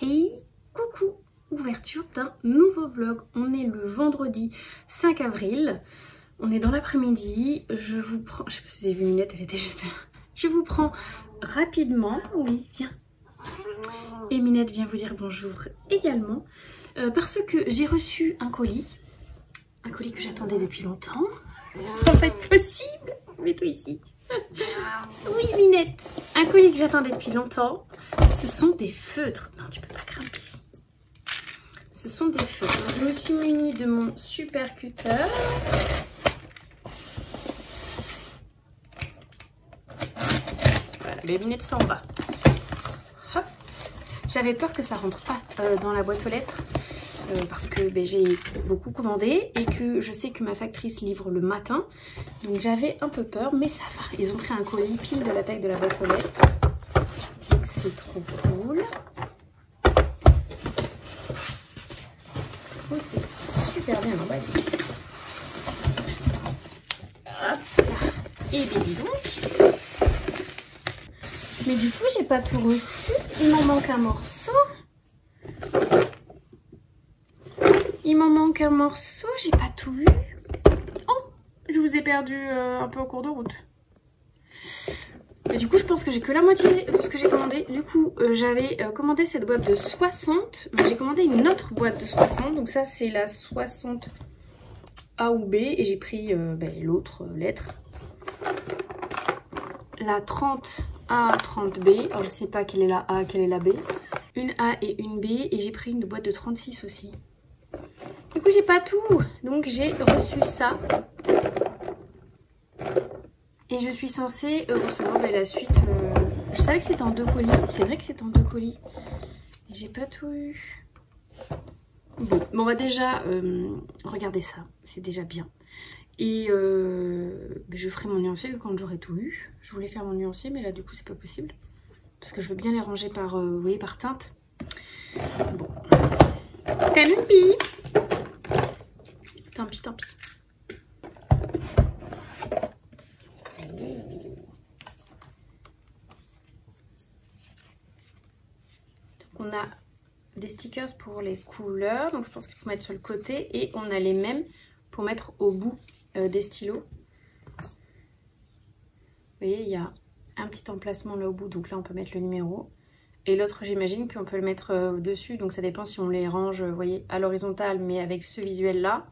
Hey, coucou! Ouverture d'un nouveau vlog. On est le vendredi 5 avril. On est dans l'après-midi. Je vous prends... Je sais pas si vous avez vu Minette, elle était juste là. Je vous prends rapidement. Oui, viens. Et Minette vient vous dire bonjour également. Parce que j'ai reçu un colis. Un colis que j'attendais depuis longtemps. Ça va pas être possible. Mets-toi ici. Oui, Minette. Un colis que j'attendais depuis longtemps. Ce sont des feutres. Non, tu peux pas grimper. Ce sont des feutres. Je me suis munie de mon super cutter. Voilà, les Minette s'en va. Hop. J'avais peur que ça rentre pas dans la boîte aux lettres. Parce que j'ai beaucoup commandé et que je sais que ma factrice livre le matin. Donc j'avais un peu peur, mais ça va. Ils ont pris un colis pile de la taille de la boîte aux lettres. Donc c'est trop cool. Oh, c'est super bien emballé. Hop. Et dis donc. Mais du coup, j'ai pas tout reçu. Il m'en manque un morceau. Il m'en manque un morceau, j'ai pas tout vu. Oh, je vous ai perdu un peu en cours de route. Et du coup, je pense que j'ai que la moitié de ce que j'ai commandé. Du coup, j'avais commandé cette boîte de 60, mais j'ai commandé une autre boîte de 60. Donc ça, c'est la 60 A ou B. Et j'ai pris l'autre lettre. La 30 A, 30 B. Alors, je sais pas quelle est la A, quelle est la B. Une A et une B. Et j'ai pris une boîte de 36 aussi. Du coup, j'ai pas tout. Donc, j'ai reçu ça. Et je suis censée recevoir la suite. Je savais que c'était en 2 colis. C'est vrai que c'est en 2 colis. Mais j'ai pas tout eu. Bon, on va déjà regarder ça. C'est déjà bien. Et je ferai mon nuancier quand j'aurai tout eu. Je voulais faire mon nuancier, mais là, du coup, c'est pas possible. Parce que je veux bien les ranger par, vous voyez, par teinte. Bon. Tant pis. Tant pis, tant pis. Donc on a des stickers pour les couleurs. Donc je pense qu'il faut mettre sur le côté. Et on a les mêmes pour mettre au bout des stylos. Vous voyez, il y a un petit emplacement là au bout. Donc là, on peut mettre le numéro. Et l'autre, j'imagine qu'on peut le mettre dessus. Donc ça dépend si on les range, vous voyez, à l'horizontale, mais avec ce visuel-là.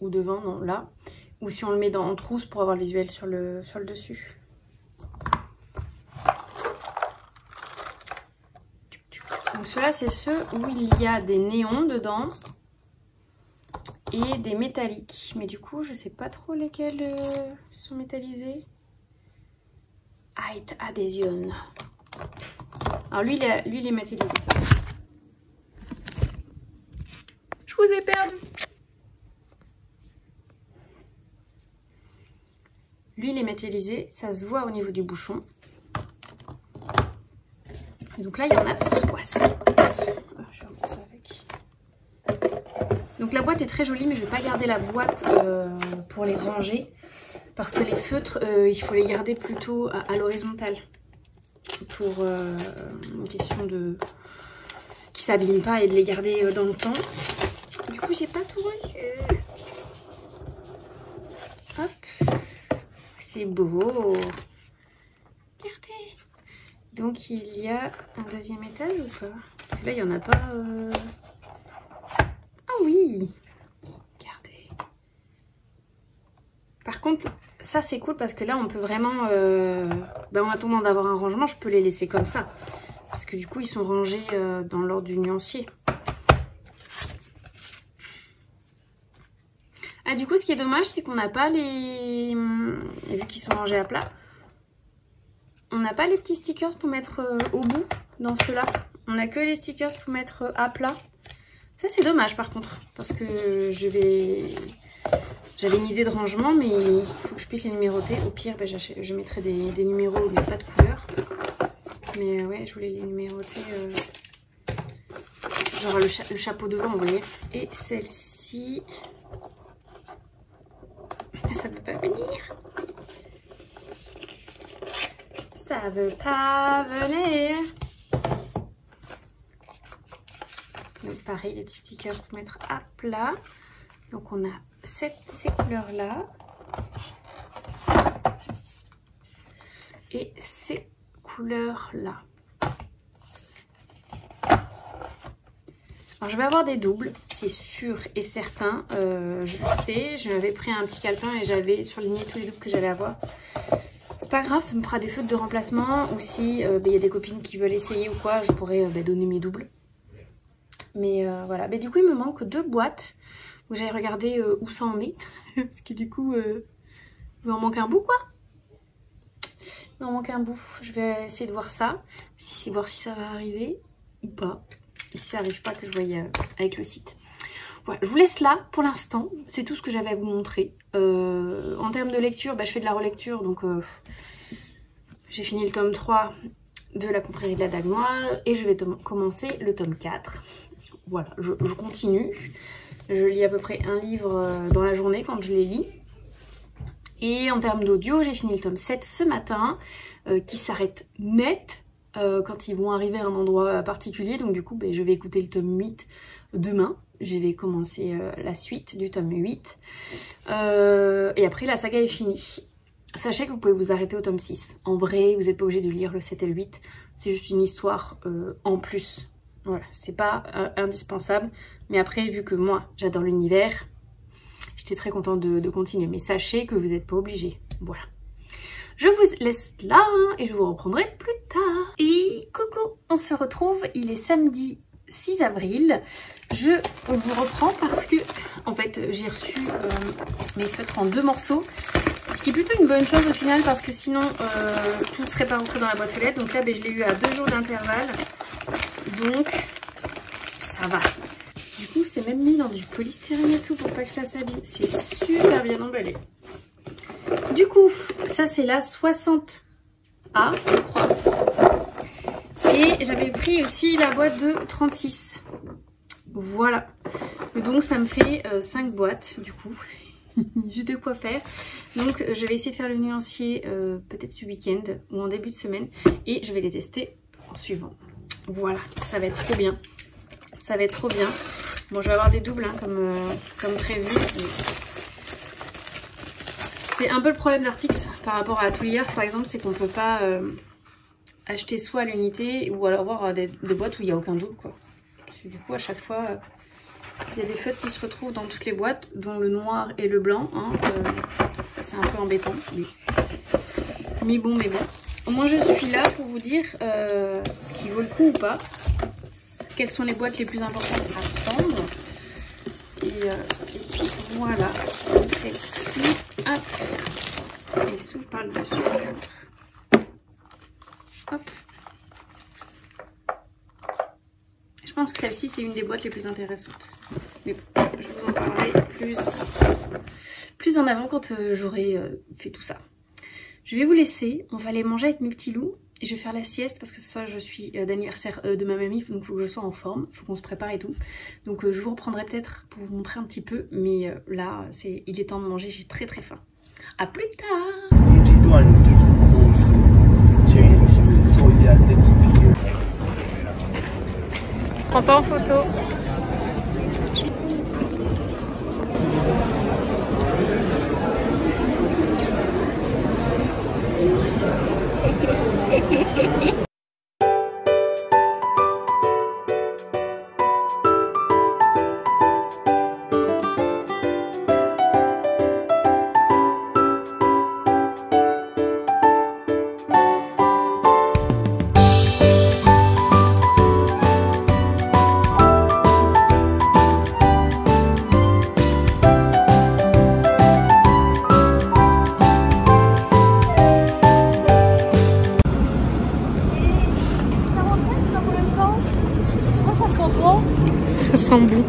Ou devant, non, là. Ou si on le met en trousse pour avoir le visuel sur le dessus. Donc ceux-là, c'est ceux où il y a des néons dedans. Et des métalliques. Mais du coup, je sais pas trop lesquels sont métallisés. Height Adhesion. Alors lui, il est métallisé. Ça. Je vous ai perdu. Lui, il est métallisé, ça se voit au niveau du bouchon. Et donc là, il y en a 60. Je vais remettre ça avec. Donc la boîte est très jolie, mais je ne vais pas garder la boîte pour les ranger. Parce que les feutres, il faut les garder plutôt à l'horizontale. Pour une question de... qui ne s'abîment pas et de les garder dans le temps. Du coup, j'ai pas tout reçu. Hop. C'est beau. Regardez. Donc il y a un deuxième étage ou pas? Parce que là il n'y en a pas. Ah oui. Regardez. Par contre, ça c'est cool parce que là on peut vraiment... en attendant d'avoir un rangement, je peux les laisser comme ça. Parce que du coup ils sont rangés dans l'ordre du nuancier. Ah, du coup, ce qui est dommage, c'est qu'on n'a pas les... Vu qu'ils sont rangés à plat, on n'a pas les petits stickers pour mettre au bout dans ceux-là. On n'a que les stickers pour mettre à plat. Ça, c'est dommage par contre. Parce que j'avais une idée de rangement, mais il faut que je puisse les numéroter. Au pire, je mettrai des numéros, mais pas de couleur. Mais ouais, je voulais les numéroter. Genre le chapeau devant, vous voyez. Et celle-ci... Ça veut pas venir. Ça veut pas venir. Donc pareil, les petits stickers pour mettre à plat. Donc on a ces couleurs-là. Et ces couleurs-là. Alors je vais avoir des doubles, c'est sûr et certain. Je sais, je m'avais pris un petit calepin et j'avais surligné tous les doubles que j'allais avoir. C'est pas grave, ça me fera des fautes de remplacement. Ou si y a des copines qui veulent essayer ou quoi, je pourrais donner mes doubles. Mais voilà, du coup il me manque 2 boîtes. Donc j'allais regarder où ça en est. Parce que du coup, il m'en manque un bout quoi. Il m'en manque un bout. Je vais essayer de voir ça. Voir si ça va arriver ou pas. Et si ça n'arrive pas, que je voyais avec le site. Voilà, je vous laisse là pour l'instant. C'est tout ce que j'avais à vous montrer. En termes de lecture, je fais de la relecture. Donc j'ai fini le tome 3 de La Confrérie de la Dague Noire. Et je vais commencer le tome 4. Voilà, je continue. Je lis à peu près un livre dans la journée quand je les lis. Et en termes d'audio, j'ai fini le tome 7 ce matin, qui s'arrête net quand ils vont arriver à un endroit particulier. Donc du coup, je vais écouter le tome 8 demain. Je vais commencer la suite du tome 8. Et après, la saga est finie. Sachez que vous pouvez vous arrêter au tome 6. En vrai, vous n'êtes pas obligé de lire le 7 et le 8. C'est juste une histoire en plus. Voilà, c'est pas indispensable. Mais après, vu que moi, j'adore l'univers, j'étais très contente de continuer. Mais sachez que vous n'êtes pas obligé. Voilà. Je vous laisse là et je vous reprendrai plus tard. Et coucou, on se retrouve. Il est samedi 6 avril. Je vous reprends parce que, en fait, j'ai reçu mes feutres en 2 morceaux. Ce qui est plutôt une bonne chose au final parce que sinon, tout serait pas rentré dans la boîte aux lettres. Donc là, je l'ai eu à 2 jours d'intervalle. Donc, ça va. Du coup, c'est même mis dans du polystyrène et tout pour pas que ça s'abîme. C'est super bien emballé. Du coup, ça c'est la 60A, je crois. Et j'avais pris aussi la boîte de 36. Voilà. Et donc ça me fait 5 boîtes du coup. J'ai de quoi faire. Donc je vais essayer de faire le nuancier peut-être ce week-end ou en début de semaine. Et je vais les tester en suivant. Voilà, ça va être trop bien. Ça va être trop bien. Bon, je vais avoir des doubles hein, comme prévu. C'est un peu le problème d'Artix par rapport à Tulier par exemple, c'est qu'on ne peut pas acheter soit à l'unité ou alors avoir des boîtes où il n'y a aucun double quoi. Parce que du coup à chaque fois il y a des feutres qui se retrouvent dans toutes les boîtes, dont le noir et le blanc. Hein, c'est un peu embêtant. Mais bon. Au moins je suis là pour vous dire ce qui vaut le coup ou pas. Quelles sont les boîtes les plus importantes à prendre. Et puis voilà. Celle-ci. Hop. Elle s'ouvre par le dessus. Hop. Je pense que celle-ci c'est une des boîtes les plus intéressantes. Mais bon, je vous en parlerai plus en avant quand j'aurai fait tout ça. Je vais vous laisser. On va aller manger avec mes petits loups. Et je vais faire la sieste parce que ce soir je suis d'anniversaire de ma mamie. Donc il faut que je sois en forme. Il faut qu'on se prépare et tout. Donc je vous reprendrai peut-être pour vous montrer un petit peu. Mais là, il est temps de manger. J'ai très très faim. A plus tard. Je prends pas en photo. Ça sent bon.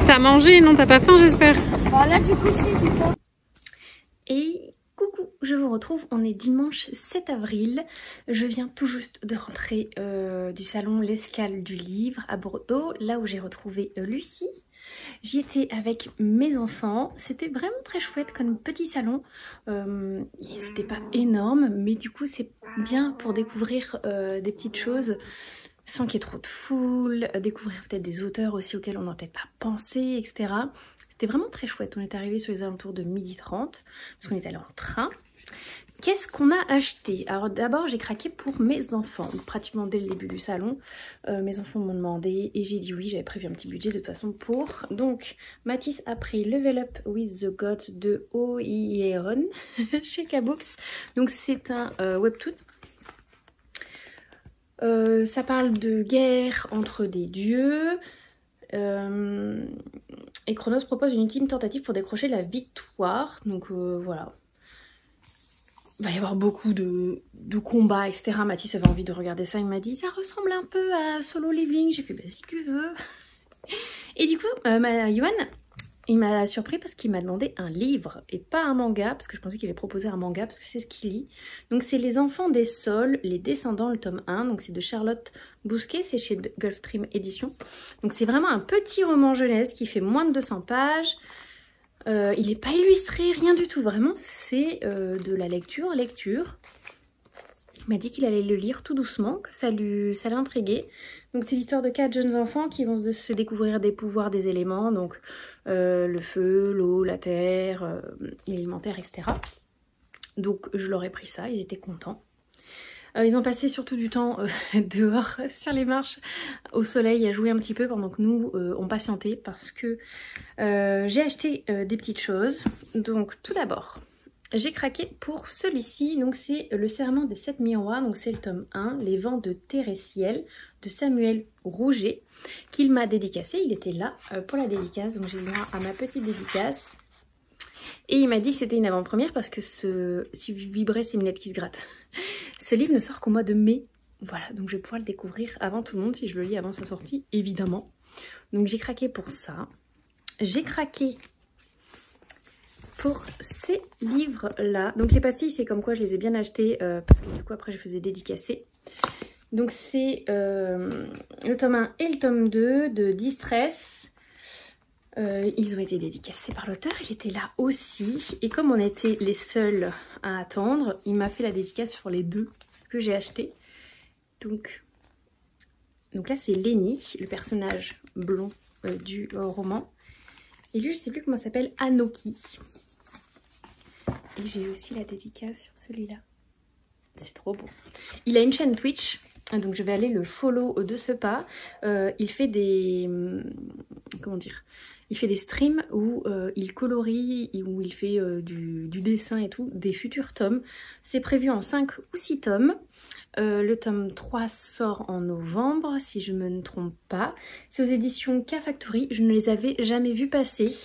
T'as mangé, non? T'as pas faim, j'espère? Bah là, du coup, si, j'ai faim. Et coucou, je vous retrouve. On est dimanche 7 avril. Je viens tout juste de rentrer du salon L'Escale du Livre à Bordeaux, là où j'ai retrouvé Lucie. J'y étais avec mes enfants. C'était vraiment très chouette comme petit salon. C'était pas énorme, mais du coup, c'est bien pour découvrir des petites choses. sans qu'il y ait trop de foule, découvrir peut-être des auteurs aussi auxquels on n'a peut-être pas pensé, etc. C'était vraiment très chouette. On est arrivé sur les alentours de 12h30 parce qu'on est allé en train. Qu'est-ce qu'on a acheté? Alors d'abord j'ai craqué pour mes enfants, pratiquement dès le début du salon. Mes enfants m'ont demandé et j'ai dit oui, j'avais prévu un petit budget de toute façon pour. Donc Mathis a pris Level Up with the Gods de Oyeon chez K-Books. Donc c'est un webtoon. Ça parle de guerre entre des dieux. Et Chronos propose une ultime tentative pour décrocher la victoire. Donc voilà. Il va y avoir beaucoup de combats, etc. Mathis avait envie de regarder ça. Il m'a dit, ça ressemble un peu à Solo Leveling. J'ai fait, bah si tu veux. Et du coup, Yohan, il m'a surpris parce qu'il m'a demandé un livre et pas un manga. Parce que je pensais qu'il allait proposer un manga parce que c'est ce qu'il lit. Donc c'est Les Enfants des Sols, les Descendants, le tome 1. Donc c'est de Charlotte Bousquet, c'est chez Gulfstream Édition. Donc c'est vraiment un petit roman jeunesse qui fait moins de 200 pages. Il n'est pas illustré, rien du tout, vraiment c'est de la lecture. Il m'a dit qu'il allait le lire tout doucement, que ça l'intriguait. Donc c'est l'histoire de 4 jeunes enfants qui vont se découvrir des pouvoirs des éléments, donc le feu, l'eau, la terre, l'élémentaire, etc. Donc je leur ai pris ça, ils étaient contents. Ils ont passé surtout du temps dehors sur les marches au soleil à jouer un petit peu pendant que nous on patientait parce que j'ai acheté des petites choses. Donc tout d'abord j'ai craqué pour celui-ci, donc c'est Le Serment des 7 miroirs, donc c'est le tome 1, Les vents de terre et ciel de Samuel Rouget qu'il m'a dédicacé. Il était là pour la dédicace, donc j'ai le droit à ma petite dédicace. Et il m'a dit que c'était une avant-première parce que si vous vibrez, c'est mes lunettes qui se grattent. Ce livre ne sort qu'au mois de mai. Voilà, donc je vais pouvoir le découvrir avant tout le monde si je le lis avant sa sortie, évidemment. Donc j'ai craqué pour ça. J'ai craqué pour ces livres-là. Donc les pastilles, c'est comme quoi je les ai bien achetées parce que du coup après je faisais dédicacer. Donc c'est le tome 1 et le tome 2 de Distress. Ils ont été dédicacés par l'auteur, il était là aussi. Et comme on était les seuls à attendre, il m'a fait la dédicace sur les 2 que j'ai achetés. Donc là c'est Lenny, le personnage blond du roman. Et lui je sais plus comment ça s'appelle, Anoki. Et j'ai aussi la dédicace sur celui-là. C'est trop beau. Il a une chaîne Twitch, donc je vais aller le follow de ce pas. Il fait des... comment dire ? Il fait des streams où il colorie, où il fait du dessin et tout, des futurs tomes. C'est prévu en 5 ou 6 tomes. Le tome 3 sort en novembre, si je ne me trompe pas. C'est aux éditions K-Factory. Je ne les avais jamais vus passer.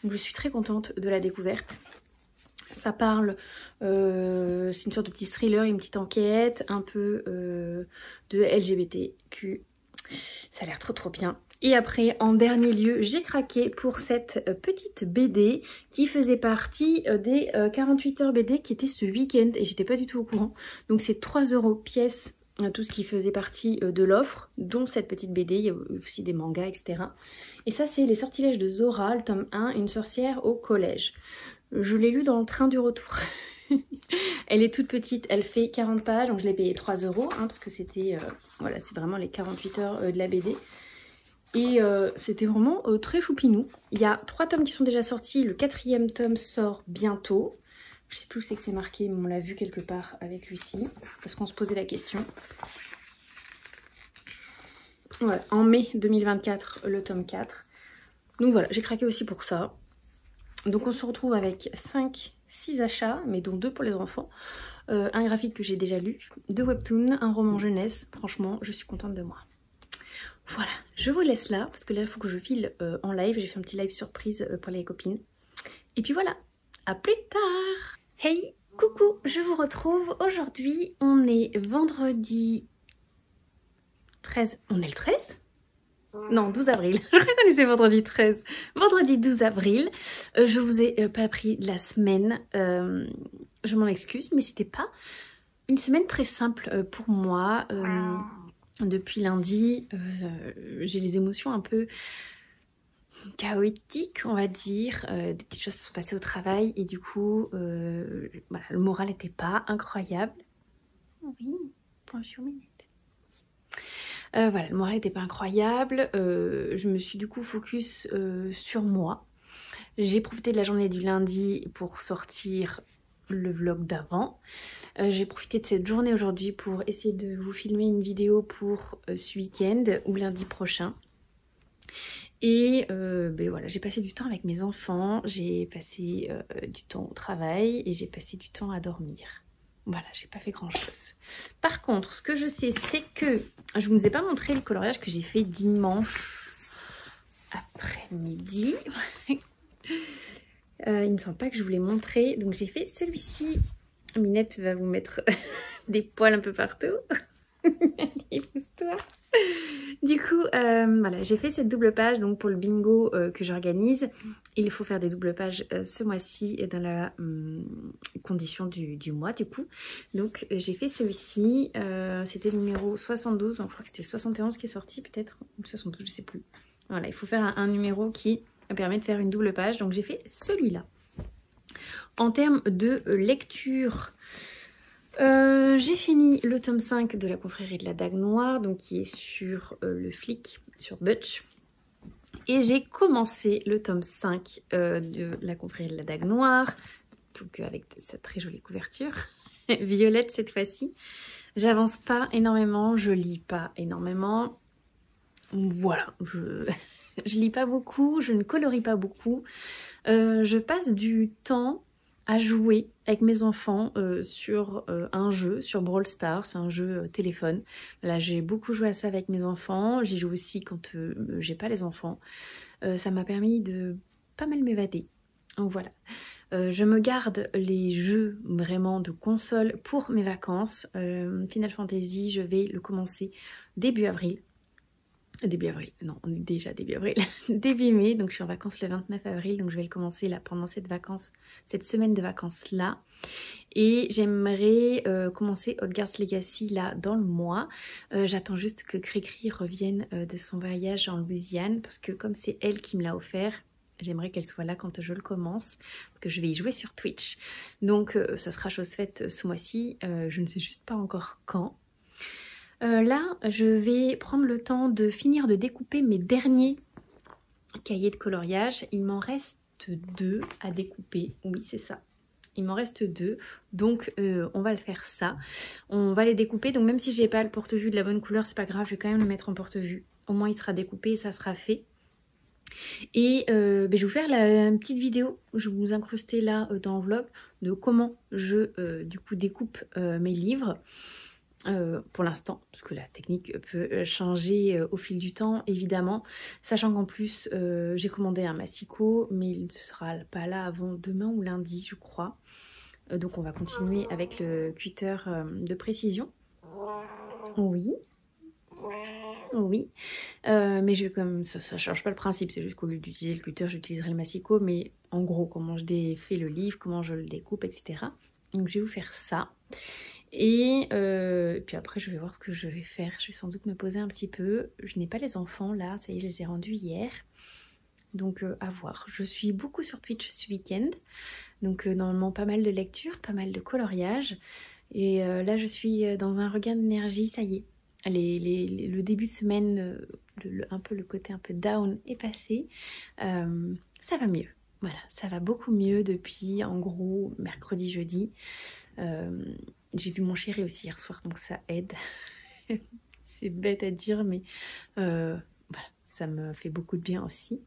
Donc je suis très contente de la découverte. Ça parle, c'est une sorte de petit thriller, une petite enquête, un peu de LGBTQ. Ça a l'air trop bien. Et après, en dernier lieu, j'ai craqué pour cette petite BD qui faisait partie des 48 heures BD qui était ce week-end. Et j'étais pas du tout au courant. Donc c'est 3 € pièce, tout ce qui faisait partie de l'offre, dont cette petite BD. Il y a aussi des mangas, etc. Et ça, c'est Les Sortilèges de Zora, le tome 1, Une sorcière au collège. Je l'ai lu dans le train du retour. Elle est toute petite, elle fait 40 pages, donc je l'ai payé 3 € parce que c'était, voilà, c'est vraiment les 48 heures de la BD. Et c'était vraiment très choupinou. Il y a 3 tomes qui sont déjà sortis, le 4e tome sort bientôt. Je sais plus où c'est que c'est marqué, mais on l'a vu quelque part avec Lucie, parce qu'on se posait la question. Voilà, en mai 2024, le tome 4. Donc voilà, j'ai craqué aussi pour ça. Donc on se retrouve avec 5-6 achats, mais dont 2 pour les enfants. Un graphique que j'ai déjà lu, 2 webtoons, un roman jeunesse. Franchement, je suis contente de moi. Voilà, je vous laisse là, parce que là, il faut que je file en live. J'ai fait un petit live surprise pour les copines. Et puis voilà, à plus tard. Hey, coucou, je vous retrouve. Aujourd'hui, on est vendredi 13. On est le 13 ? Non, 12 avril. Je crois qu'on était vendredi 13. Vendredi 12 avril. Je vous ai pas pris la semaine. Je m'en excuse, mais c'était pas une semaine très simple pour moi. Depuis lundi, j'ai des émotions un peu chaotiques, on va dire. Des petites choses se sont passées au travail et du coup, voilà, le moral n'était pas incroyable. Oui, bonjour Minette. Voilà, le moral n'était pas incroyable. Je me suis du coup focus sur moi. J'ai profité de la journée du lundi pour sortir le vlog d'avant. J'ai profité de cette journée aujourd'hui pour essayer de vous filmer une vidéo pour ce week-end ou lundi prochain. Et ben voilà, j'ai passé du temps avec mes enfants, j'ai passé du temps au travail et j'ai passé du temps à dormir. Voilà, j'ai pas fait grand chose. Par contre, ce que je sais, c'est que je vous ai pas montré le coloriage que j'ai fait dimanche après-midi. Il me semble pas que je vous l'ai montré. Donc j'ai fait celui-ci. Minette va vous mettre des poils un peu partout. Du coup, voilà, j'ai fait cette double page donc pour le bingo que j'organise. Il faut faire des doubles pages ce mois-ci dans la condition du mois du coup. Donc j'ai fait celui-ci, c'était le numéro 72, donc je crois que c'était le 71 qui est sorti peut-être, ou le 72, je sais plus. Voilà, il faut faire un numéro qui permet de faire une double page, donc j'ai fait celui-là. En termes de lecture... j'ai fini le tome 5 de la confrérie de la Dague Noire, donc qui est sur le flic, sur Butch. Et j'ai commencé le tome 5 de la confrérie de la Dague Noire, donc avec cette très jolie couverture, violette cette fois-ci. J'avance pas énormément, je lis pas énormément. Voilà, je lis pas beaucoup, je ne colorie pas beaucoup. Je passe du temps à jouer avec mes enfants sur un jeu, sur Brawl Stars, c'est un jeu téléphone. Là, j'ai beaucoup joué à ça avec mes enfants. J'y joue aussi quand j'ai pas les enfants. Ça m'a permis de pas mal m'évader. Donc voilà. Je me garde les jeux vraiment de console pour mes vacances. Final Fantasy, je vais le commencer début avril. Début avril, non, on est déjà début avril, début mai, donc je suis en vacances le 29 avril, donc je vais le commencer là pendant cette semaine de vacances là. Et j'aimerais commencer Hogwarts Legacy là dans le mois. J'attends juste que Cricri revienne de son voyage en Louisiane, parce que comme c'est elle qui me l'a offert, j'aimerais qu'elle soit là quand je le commence, parce que je vais y jouer sur Twitch. Donc ça sera chose faite ce mois-ci, je ne sais juste pas encore quand. Là, je vais prendre le temps de finir de découper mes derniers cahiers de coloriage. Il m'en reste 2 à découper. Oui, c'est ça. Il m'en reste 2. Donc, on va le faire ça. On va les découper. Donc, même si j'ai pas le porte-vue de la bonne couleur, c'est pas grave. Je vais quand même le mettre en porte-vue. Au moins, il sera découpé et ça sera fait. Et je vais vous faire une petite vidéo. Je vais vous incruster là dans le vlog de comment je, du coup, découpe mes livres. Pour l'instant, parce que la technique peut changer au fil du temps évidemment, sachant qu'en plus j'ai commandé un massicot mais il ne sera pas là avant demain ou lundi je crois, donc on va continuer avec le cutter de précision. Oui, oui, mais je vais comme ça change pas le principe, c'est juste qu'au lieu d'utiliser le cutter j'utiliserai le massicot, mais en gros comment je défais le livre, comment je le découpe, etc. Donc je vais vous faire ça. Et puis après je vais voir ce que je vais faire. Je vais sans doute me poser un petit peu. Je n'ai pas les enfants là, ça y est, je les ai rendus hier. Donc à voir. Je suis beaucoup sur Twitch ce week-end. Donc normalement pas mal de lecture, pas mal de coloriage. Et là je suis dans un regain d'énergie, ça y est. Le début de semaine, un peu le côté un peu down est passé. Ça va mieux. Voilà, ça va beaucoup mieux depuis en gros mercredi, jeudi. J'ai vu mon chéri aussi hier soir, donc ça aide. C'est bête à dire, mais voilà, ça me fait beaucoup de bien aussi.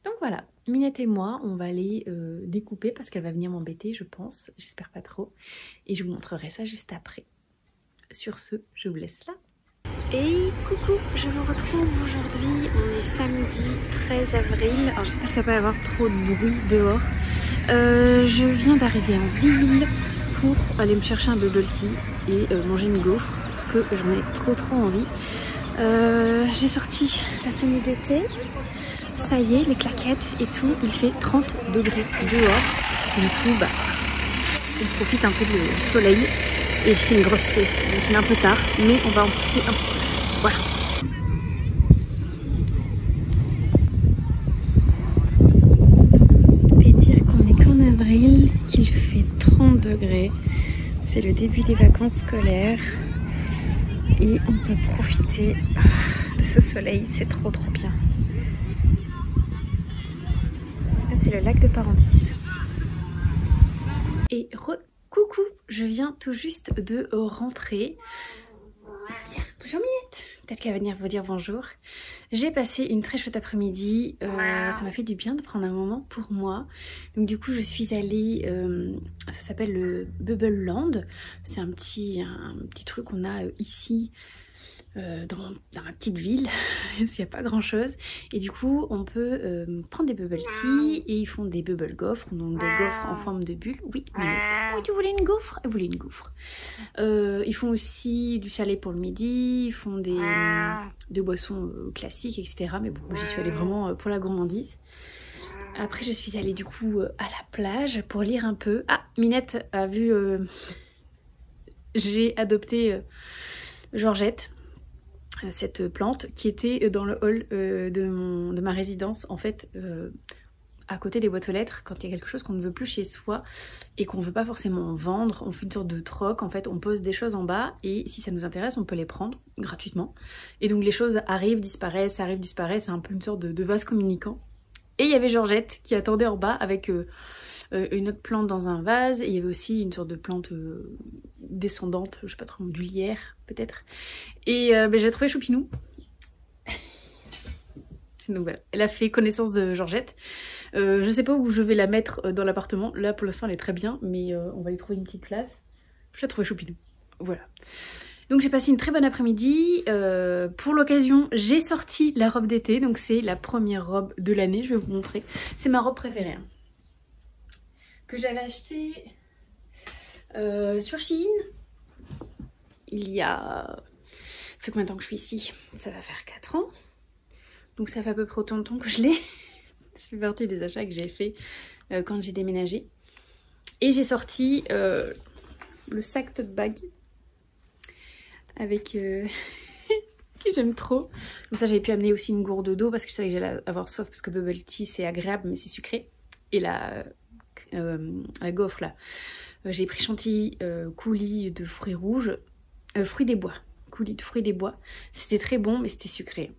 Donc voilà, Minette et moi, on va aller découper parce qu'elle va venir m'embêter, je pense. J'espère pas trop. Et je vous montrerai ça juste après. Sur ce, je vous laisse là. Et coucou, je vous retrouve aujourd'hui, on est samedi 13 avril, alors j'espère qu'il ne va pas y avoir trop de bruit dehors. Je viens d'arriver en ville pour aller me chercher un bubble tea et manger une gaufre parce que j'en ai trop envie. J'ai sorti la tenue d'été, ça y est, les claquettes et tout, il fait 30 degrés dehors, du coup bah, on profite un peu du soleil. Et c'est une grosse sieste, donc il est un peu tard, mais on va en profiter un petit peu. Voilà. Et dire qu'on est qu'en avril, qu'il fait 30 degrés. C'est le début des vacances scolaires. et on peut profiter de ce soleil, c'est trop bien. Là c'est le lac de Parentis. Et coucou, je viens tout juste de rentrer. Bien, bonjour Minette, peut-être qu'elle va venir vous dire bonjour. J'ai passé une très chouette après-midi, ça m'a fait du bien de prendre un moment pour moi. Donc du coup je suis allée, ça s'appelle le Bubble Land, c'est un petit truc qu'on a ici dans ma petite ville, s'il n'y a pas grand chose. Et du coup on peut prendre des bubble tea et ils font des bubble gaufres, donc des gaufres en forme de bulle. Oui, oui, tu voulais une gaufre? Elle voulait une gaufre. Ils font aussi du salé pour le midi, ils font des boissons classiques, etc. Mais bon, j'y suis allée vraiment pour la gourmandise. Après je suis allée du coup à la plage pour lire un peu. Ah, Minette a vu, j'ai adopté Georgette, cette plante qui était dans le hall de ma résidence, en fait à côté des boîtes aux lettres. Quand il y a quelque chose qu'on ne veut plus chez soi et qu'on ne veut pas forcément vendre, on fait une sorte de troc, en fait on pose des choses en bas et si ça nous intéresse on peut les prendre gratuitement. Et donc les choses arrivent, disparaissent, c'est un peu une sorte de vase communicant. Et il y avait Georgette qui attendait en bas avec une autre plante dans un vase, et il y avait aussi une sorte de plante descendante, je sais pas trop, du lierre peut-être. Et j'ai trouvé Choupinou. Donc voilà, elle a fait connaissance de Georgette. Je sais pas où je vais la mettre dans l'appartement, là pour l'instant elle est très bien, mais on va lui trouver une petite place. J'ai trouvé Choupinou, voilà. Donc j'ai passé une très bonne après-midi. Pour l'occasion, j'ai sorti la robe d'été. Donc c'est la première robe de l'année, je vais vous montrer. C'est ma robe préférée. Hein, que j'avais achetée sur Shein. Il y a... Ça fait combien de temps que je suis ici? Ça va faire 4 ans. Donc ça fait à peu près autant de temps que je l'ai. Ça fait partie des achats que j'ai fait quand j'ai déménagé. Et j'ai sorti le sac tote bag. Avec que j'aime trop. Comme ça j'avais pu amener aussi une gourde d'eau parce que je savais que j'allais avoir soif, parce que bubble tea c'est agréable mais c'est sucré. Et la gaufre là, j'ai pris chantilly coulis de fruits rouges, fruits des bois, coulis de fruits des bois. C'était très bon mais c'était sucré.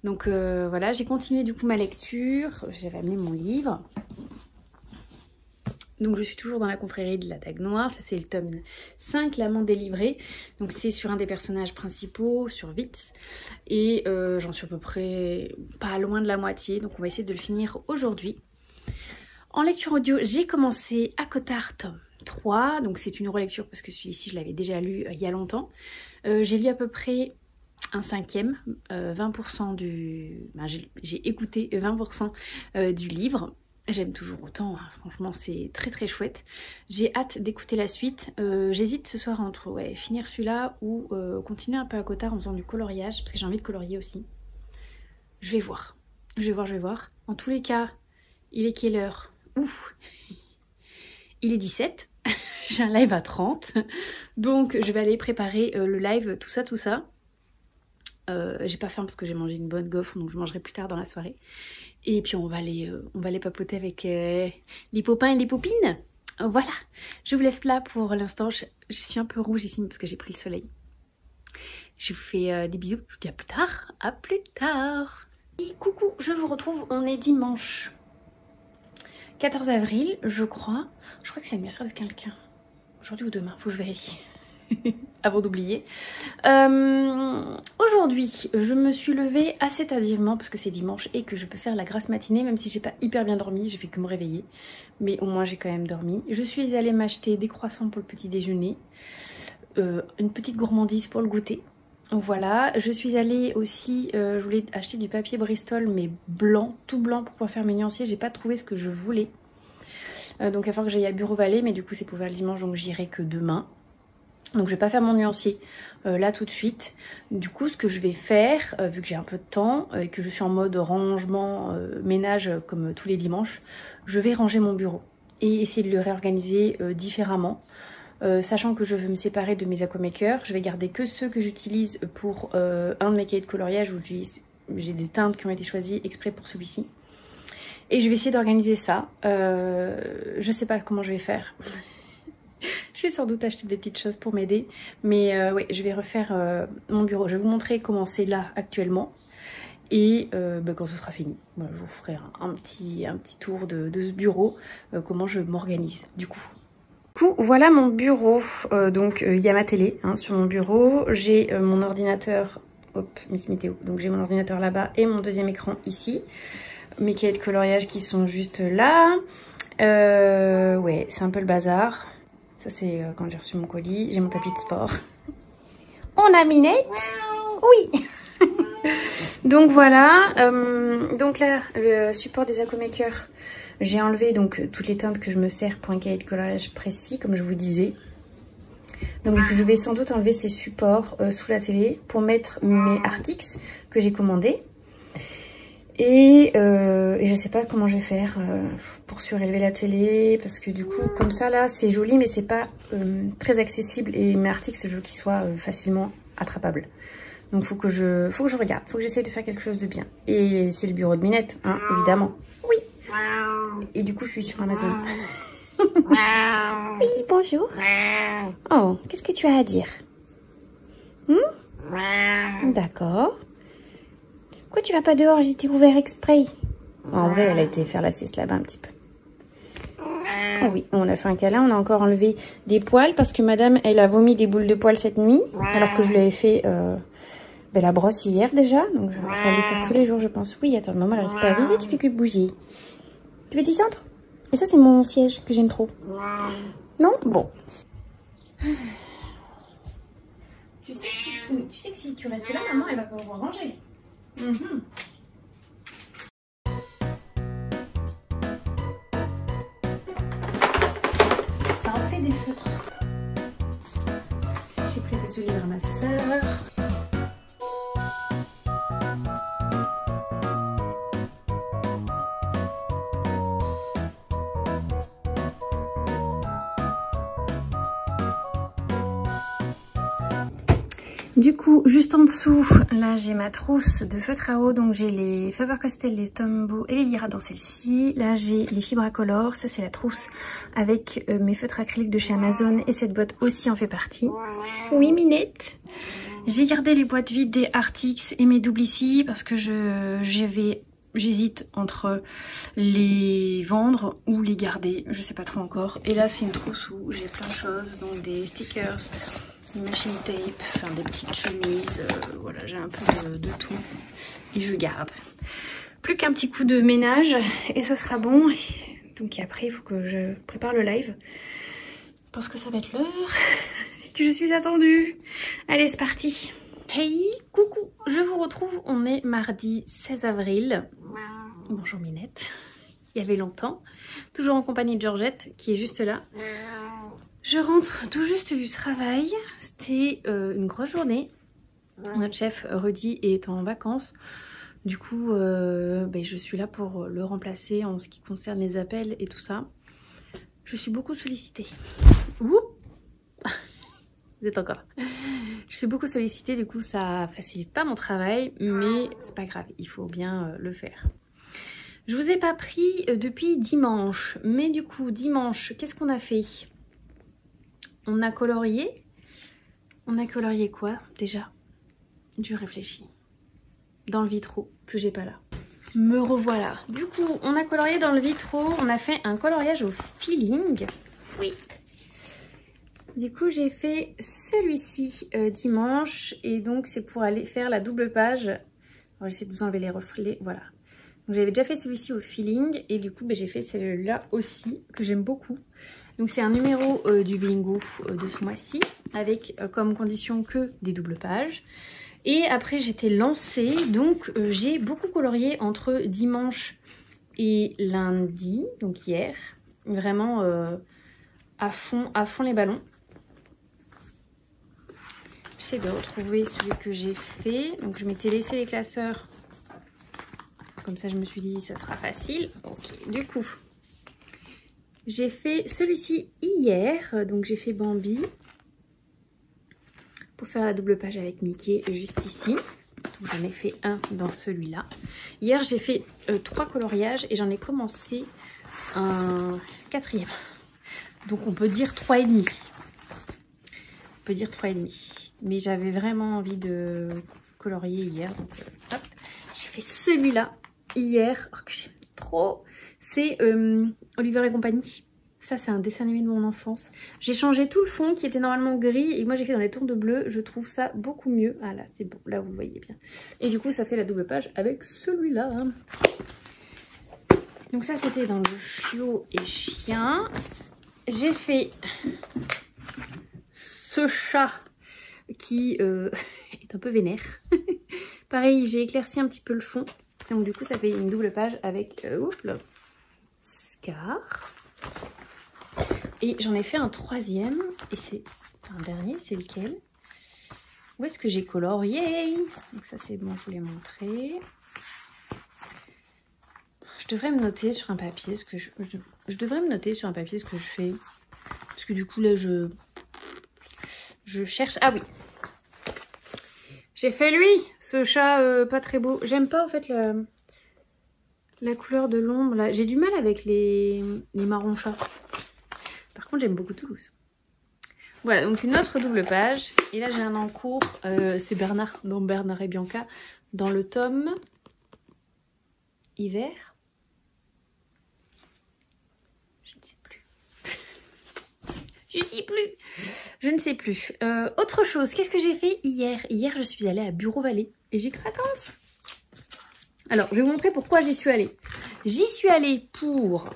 Donc voilà, j'ai continué du coup ma lecture. J'avais amené mon livre. Donc je suis toujours dans la confrérie de la Dague Noire, ça c'est le tome 5, l'amant délivré. Donc c'est sur un des personnages principaux, sur Vitz. Et j'en suis à peu près pas loin de la moitié, donc on va essayer de le finir aujourd'hui. En lecture audio, j'ai commencé ACOTAR tome 3, donc c'est une relecture parce que celui-ci je l'avais déjà lu il y a longtemps. J'ai lu à peu près un cinquième, 20% du... Ben, j'ai écouté 20% du livre. J'aime toujours autant, hein. Franchement c'est très chouette. J'ai hâte d'écouter la suite. J'hésite ce soir entre finir celui-là ou continuer un peu à ACOTAR en faisant du coloriage, parce que j'ai envie de colorier aussi. Je vais voir. En tous les cas, il est quelle heure? Ouf. Il est 17. J'ai un live à 30. Donc je vais aller préparer le live, tout ça. J'ai pas faim parce que j'ai mangé une bonne gaufre, donc je mangerai plus tard dans la soirée. Et puis on va aller papoter avec les copains et les copines. Voilà, je vous laisse là pour l'instant. Je suis un peu rouge ici parce que j'ai pris le soleil. Je vous fais des bisous, je vous dis à plus tard. À plus tard. Et coucou, je vous retrouve, on est dimanche 14 avril, je crois. Je crois que c'est l'anniversaire de quelqu'un. Aujourd'hui ou demain, faut que je vérifie. Avant d'oublier. Aujourd'hui, je me suis levée assez tardivement parce que c'est dimanche et que je peux faire la grasse matinée, même si j'ai pas hyper bien dormi, j'ai fait que me réveiller. Mais au moins j'ai quand même dormi. Je suis allée m'acheter des croissants pour le petit déjeuner, une petite gourmandise pour le goûter. Voilà, je suis allée aussi, je voulais acheter du papier Bristol mais blanc, tout blanc pour pouvoir faire mes nuanciers. J'ai pas trouvé ce que je voulais. Donc il va falloir que j'aille à Bureau Vallée, mais du coup c'est pour faire le dimanche, donc j'irai que demain. Donc je vais pas faire mon nuancier là tout de suite. Du coup ce que je vais faire, vu que j'ai un peu de temps et que je suis en mode rangement, ménage comme tous les dimanches, je vais ranger mon bureau et essayer de le réorganiser différemment. Sachant que je veux me séparer de mes aquamakers, je vais garder que ceux que j'utilise pour un de mes cahiers de coloriage où j'ai des teintes qui ont été choisies exprès pour celui-ci. Et je vais essayer d'organiser ça. Je sais pas comment je vais faire. Je Je vais sans doute acheter des petites choses pour m'aider. Mais ouais, je vais refaire mon bureau. Je vais vous montrer comment c'est là actuellement. Et quand ce sera fini, voilà, je vous ferai un petit tour de ce bureau, comment je m'organise du coup. Voilà mon bureau. Donc il y a ma télé sur mon bureau. J'ai mon ordinateur, hop, Miss Météo. Donc j'ai mon ordinateur là-bas et mon deuxième écran ici. Mes cahiers de coloriage qui sont juste là. Ouais, c'est un peu le bazar. Ça c'est quand j'ai reçu mon colis. J'ai mon tapis de sport. On a Minette. Oui. Donc voilà. Donc là, le support des Aquamakers. J'ai enlevé donc toutes les teintes que je me sers pour un cahier de coloriage précis, comme je vous disais. Donc je vais sans doute enlever ces supports sous la télé pour mettre mes Artix que j'ai commandés. Et je sais pas comment je vais faire pour surélever la télé, parce que du coup comme ça là c'est joli mais c'est pas très accessible, et mes Artix je veux qu'ils soient facilement attrapables. Donc faut que je regarde, faut que j'essaie de faire quelque chose de bien. Et c'est le bureau de Minette, hein, évidemment. Oui. Et du coup je suis sur Amazon. Oui, bonjour. Oh, qu'est-ce que tu as à dire? D'accord. Pourquoi tu vas pas dehors? J'étais ouvert exprès. En vrai, elle a été faire la sieste là-bas un petit peu. Oh oui, on a fait un câlin. On a encore enlevé des poils parce que madame, elle a vomi des boules de poils cette nuit. Alors que je lui avais fait la brosse hier déjà. Donc il va falloir le faire tous les jours, je pense. Oui, attends, maman, elle reste pas avisée, tu fais que bouger. Tu veux t'y centre? Et ça, c'est mon siège que j'aime trop. Non? Bon. Tu sais que si tu restes là, maman, elle va pas pouvoir ranger. Ça en fait des feutres. J'ai prêté ce livre à ma soeur. Du coup, juste en dessous, là j'ai ma trousse de feutres à eau, donc j'ai les Faber-Castell, les Tombow et les Lyra dans celle-ci. Là j'ai les Fibracolor, ça c'est la trousse avec mes feutres acryliques de chez Amazon, et cette boîte aussi en fait partie. Oui Minette. J'ai gardé les boîtes vides des Artix et mes doubles ici parce que j'hésite entre les vendre ou les garder, je sais pas trop encore. Et là c'est une trousse où j'ai plein de choses, donc des stickers, machine tape, enfin des petites chemises, voilà, j'ai un peu de tout et je garde. Plus qu'un petit coup de ménage et ça sera bon. Donc après il faut que je prépare le live parce que ça va être l'heure que je suis attendue. Allez, c'est parti. Hey, coucou, je vous retrouve, on est mardi 16 avril. Bonjour Minette, il y avait longtemps, toujours en compagnie de Georgette qui est juste là. Je rentre tout juste du travail, c'était une grosse journée. Notre chef Rudy est en vacances, du coup je suis là pour le remplacer en ce qui concerne les appels et tout ça. Je suis beaucoup sollicitée. Ouh, vous êtes encore là. Je suis beaucoup sollicitée, du coup ça facilite pas mon travail, mais c'est pas grave, il faut bien le faire. Je vous ai pas pris depuis dimanche, mais du coup dimanche, qu'est-ce qu'on a fait? On a colorié. On a colorié quoi déjà? Je réfléchis. Dans le vitraux que j'ai pas là. Me revoilà. Du coup, on a colorié dans le vitraux. On a fait un coloriage au feeling. Oui. Du coup, j'ai fait celui-ci dimanche. Et donc, c'est pour aller faire la double page. On va essayer de vous enlever les reflets. Voilà. Donc, j'avais déjà fait celui-ci au feeling. Et du coup, j'ai fait celui-là aussi, que j'aime beaucoup. Donc c'est un numéro du bingo de ce mois-ci, avec comme condition que des doubles pages. Et après j'étais lancée, donc j'ai beaucoup colorié entre dimanche et lundi, donc hier. Vraiment à fond les ballons. J'essaie de retrouver celui que j'ai fait. Donc je m'étais laissé les classeurs, comme ça je me suis dit ça sera facile. Ok, du coup... j'ai fait celui-ci hier, donc j'ai fait Bambi pour faire la double page avec Mickey juste ici. J'en ai fait un dans celui-là. Hier j'ai fait 3 coloriages et j'en ai commencé un 4e. Donc on peut dire 3,5. on peut dire 3,5. Mais j'avais vraiment envie de colorier hier. Donc hop, j'ai fait celui-là hier, que j'aime trop. C'est Oliver et compagnie. Ça, c'est un dessin animé de mon enfance. J'ai changé tout le fond qui était normalement gris et moi j'ai fait dans les tons de bleu. Je trouve ça beaucoup mieux. Ah là, c'est bon. Là, vous le voyez bien. Et du coup, ça fait la double page avec celui-là. Donc ça, c'était dans le chiot et chien. J'ai fait ce chat qui est un peu vénère. Pareil, j'ai éclairci un petit peu le fond. Donc du coup, ça fait une double page avec Scar. Et j'en ai fait un troisième. Et c'est un dernier, c'est lequel? Où est-ce que j'ai colorié? Donc ça, c'est bon, je vous l'ai montré. Je devrais me noter sur un papier ce que je devrais me noter sur un papier ce que je fais. Parce que du coup, là, je cherche. Ah oui. J'ai fait lui, ce chat pas très beau. J'aime pas en fait la couleur de l'ombre là. J'ai du mal avec les marrons chats. Par contre, j'aime beaucoup Toulouse. Voilà, donc une autre double page. Et là, j'ai un en cours. C'est Bernard, dans Bernard et Bianca, dans le tome hiver. Je ne sais plus. Je ne sais plus. Autre chose, qu'est-ce que j'ai fait hier? Hier, je suis allée à Bureau Vallée et j'ai craquance. Alors, je vais vous montrer pourquoi j'y suis allée. J'y suis allée pour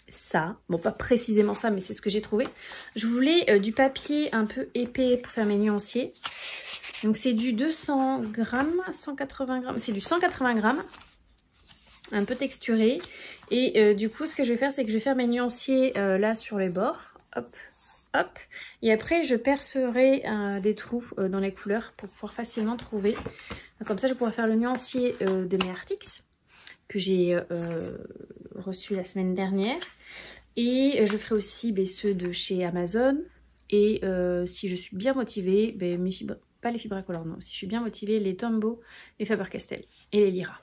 ça. Bon, pas précisément ça, mais c'est ce que j'ai trouvé. Je voulais du papier un peu épais pour faire mes nuanciers. Donc, c'est du 200 grammes, 180 grammes. C'est du 180 grammes. Un peu texturé. Et du coup, ce que je vais faire, c'est que je vais faire mes nuanciers là sur les bords. Hop. Hop, et après je percerai des trous dans les couleurs pour pouvoir facilement trouver. Comme ça je pourrai faire le nuancier de mes Artix que j'ai reçu la semaine dernière. Et je ferai aussi ceux de chez Amazon. Et si je suis bien motivée, mes fibres, pas les Fibracolor, non, si je suis bien motivée, les Tombow, les Faber-Castell et les Lyra.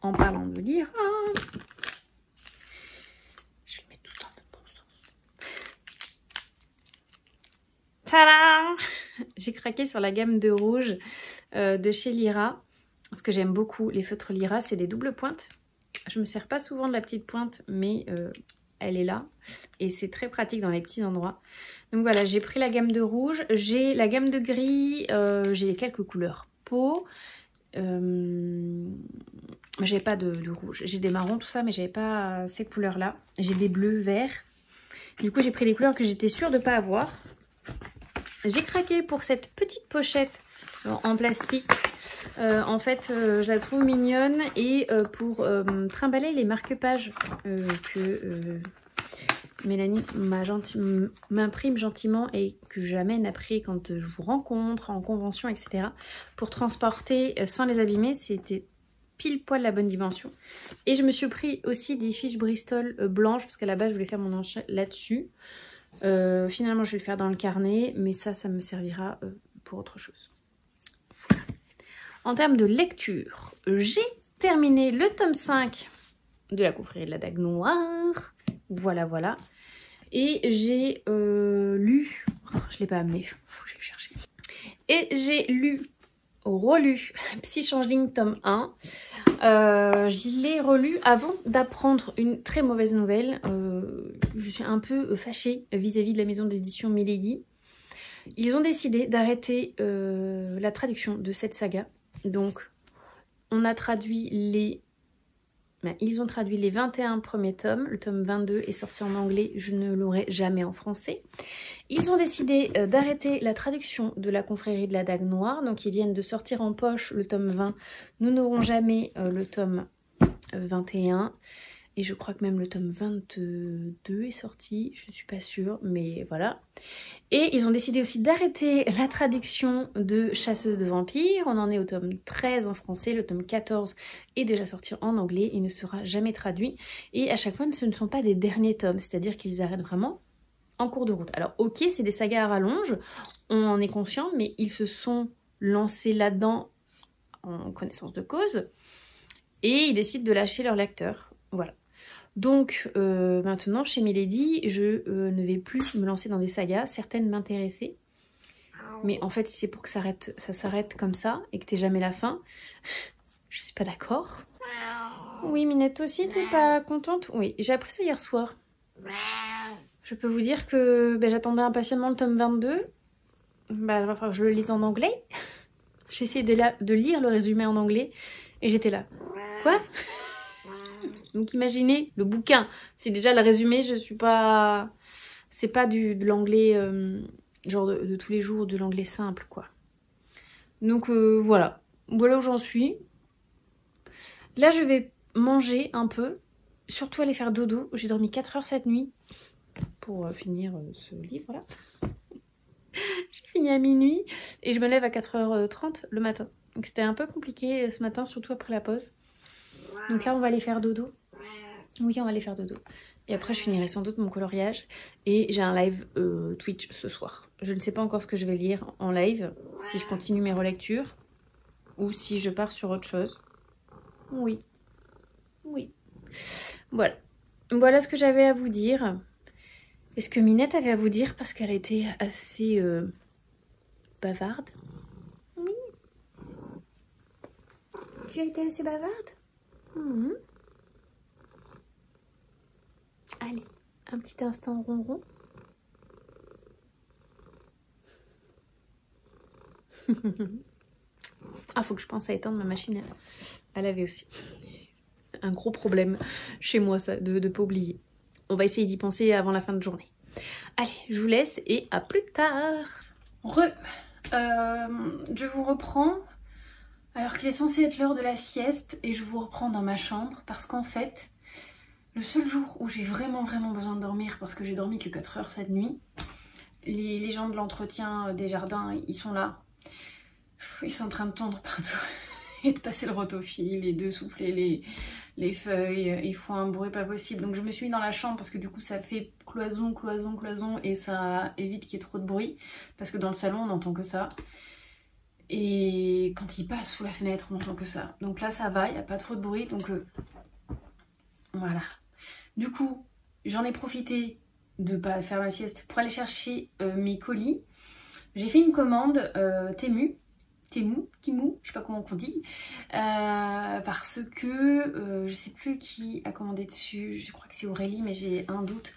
En parlant de Lyra, je vais les mettre tous dans le bon sens. Tadam! J'ai craqué sur la gamme de rouge de chez Lyra. Parce que j'aime beaucoup les feutres Lyra, c'est des doubles pointes. Je me sers pas souvent de la petite pointe, mais elle est là. Et c'est très pratique dans les petits endroits. Donc voilà, j'ai pris la gamme de rouge. J'ai la gamme de gris. J'ai quelques couleurs peau. J'avais pas de rouge. J'ai des marrons, tout ça, mais j'avais pas ces couleurs-là. J'ai des bleus, verts. Du coup, j'ai pris des couleurs que j'étais sûre de pas avoir. J'ai craqué pour cette petite pochette en plastique. En fait, je la trouve mignonne. Et pour trimballer les marque-pages que Mélanie m'imprime gentiment et que j'amène après quand je vous rencontre, en convention, etc. Pour transporter sans les abîmer, c'était pile poil la bonne dimension. Et je me suis pris aussi des fiches Bristol blanches parce qu'à la base, je voulais faire mon enchère là-dessus. Finalement je vais le faire dans le carnet, mais ça me servira pour autre chose. Voilà. En termes de lecture, j'ai terminé le tome 5 de la confrérie de la Dague Noire. Voilà. Et j'ai lu, je ne l'ai pas amené, faut que j'aille le chercher. Et j'ai relu Psy Changeling tome 1. Je l'ai relu avant d'apprendre une très mauvaise nouvelle. Je suis un peu fâchée vis-à-vis de la maison d'édition Milady. Ils ont décidé d'arrêter la traduction de cette saga. Donc, on a traduit ils ont traduit les 21 premiers tomes. Le tome 22 est sorti en anglais. Je ne l'aurai jamais en français. Ils ont décidé d'arrêter la traduction de la confrérie de la Dague Noire. Donc, ils viennent de sortir en poche le tome 20. Nous n'aurons jamais le tome 21. Et je crois que même le tome 22 est sorti. Je ne suis pas sûre, mais voilà. Et ils ont décidé aussi d'arrêter la traduction de Chasseuse de vampires. On en est au tome 13 en français. Le tome 14 est déjà sorti en anglais. Il ne sera jamais traduit. Et à chaque fois, ce ne sont pas des derniers tomes. C'est-à-dire qu'ils arrêtent vraiment en cours de route. Alors ok, c'est des sagas à rallonge. On en est conscient, mais ils se sont lancés là-dedans en connaissance de cause. Et ils décident de lâcher leur lecteur. Voilà. Donc maintenant chez Milady, je ne vais plus me lancer dans des sagas. Certaines m'intéressaient. Mais en fait, si c'est pour que ça s'arrête comme ça et que t'aies jamais la fin, je suis pas d'accord. Oui, Minette, toi aussi, t'es pas contente? Oui, j'ai appris ça hier soir. Je peux vous dire que j'attendais impatiemment le tome 22. Il va falloir que je le lise en anglais. J'ai essayé de lire le résumé en anglais et j'étais là. Quoi? Donc imaginez le bouquin. C'est déjà le résumé, je suis pas... C'est pas de l'anglais, genre de tous les jours, de l'anglais simple, quoi. Donc voilà. Voilà où j'en suis. Là, je vais manger un peu. Surtout aller faire dodo. J'ai dormi 4 heures cette nuit pour finir ce livre-là. J'ai fini à minuit et je me lève à 4h30 le matin. Donc c'était un peu compliqué ce matin, surtout après la pause. Donc là, on va aller faire dodo. Oui, on va aller faire dodo. Et après, je finirai sans doute mon coloriage. Et j'ai un live Twitch ce soir. Je ne sais pas encore ce que je vais lire en live. Si je continue mes relectures ou si je pars sur autre chose. Oui. Oui. Voilà. Voilà ce que j'avais à vous dire. Est-ce que Minette avait à vous dire parce qu'elle était assez bavarde? Oui. Tu as été assez bavarde? Mmh. Allez, un petit instant ronron. Ah, faut que je pense à éteindre ma machine à laver aussi. Un gros problème chez moi, ça, de pas oublier. On va essayer d'y penser avant la fin de journée. Allez, je vous laisse et à plus tard. Je vous reprends alors qu'il est censé être l'heure de la sieste et je vous reprends dans ma chambre parce qu'en fait, le seul jour où j'ai vraiment besoin de dormir parce que j'ai dormi que 4 heures cette nuit, les gens de l'entretien des jardins, ils sont là. Ils sont en train de tondre partout et de passer le rotofil et de souffler les feuilles. Ils font un bruit pas possible. Donc je me suis mis dans la chambre parce que du coup ça fait cloison et ça évite qu'il y ait trop de bruit. Parce que dans le salon on n'entend que ça. Et quand ils passent sous la fenêtre on n'entend que ça. Donc là ça va, il n'y a pas trop de bruit. Donc voilà. Du coup j'en ai profité de pas faire ma sieste pour aller chercher mes colis. J'ai fait une commande Temu, je sais pas comment on dit, parce que je sais plus qui a commandé dessus, je crois que c'est Aurélie mais j'ai un doute,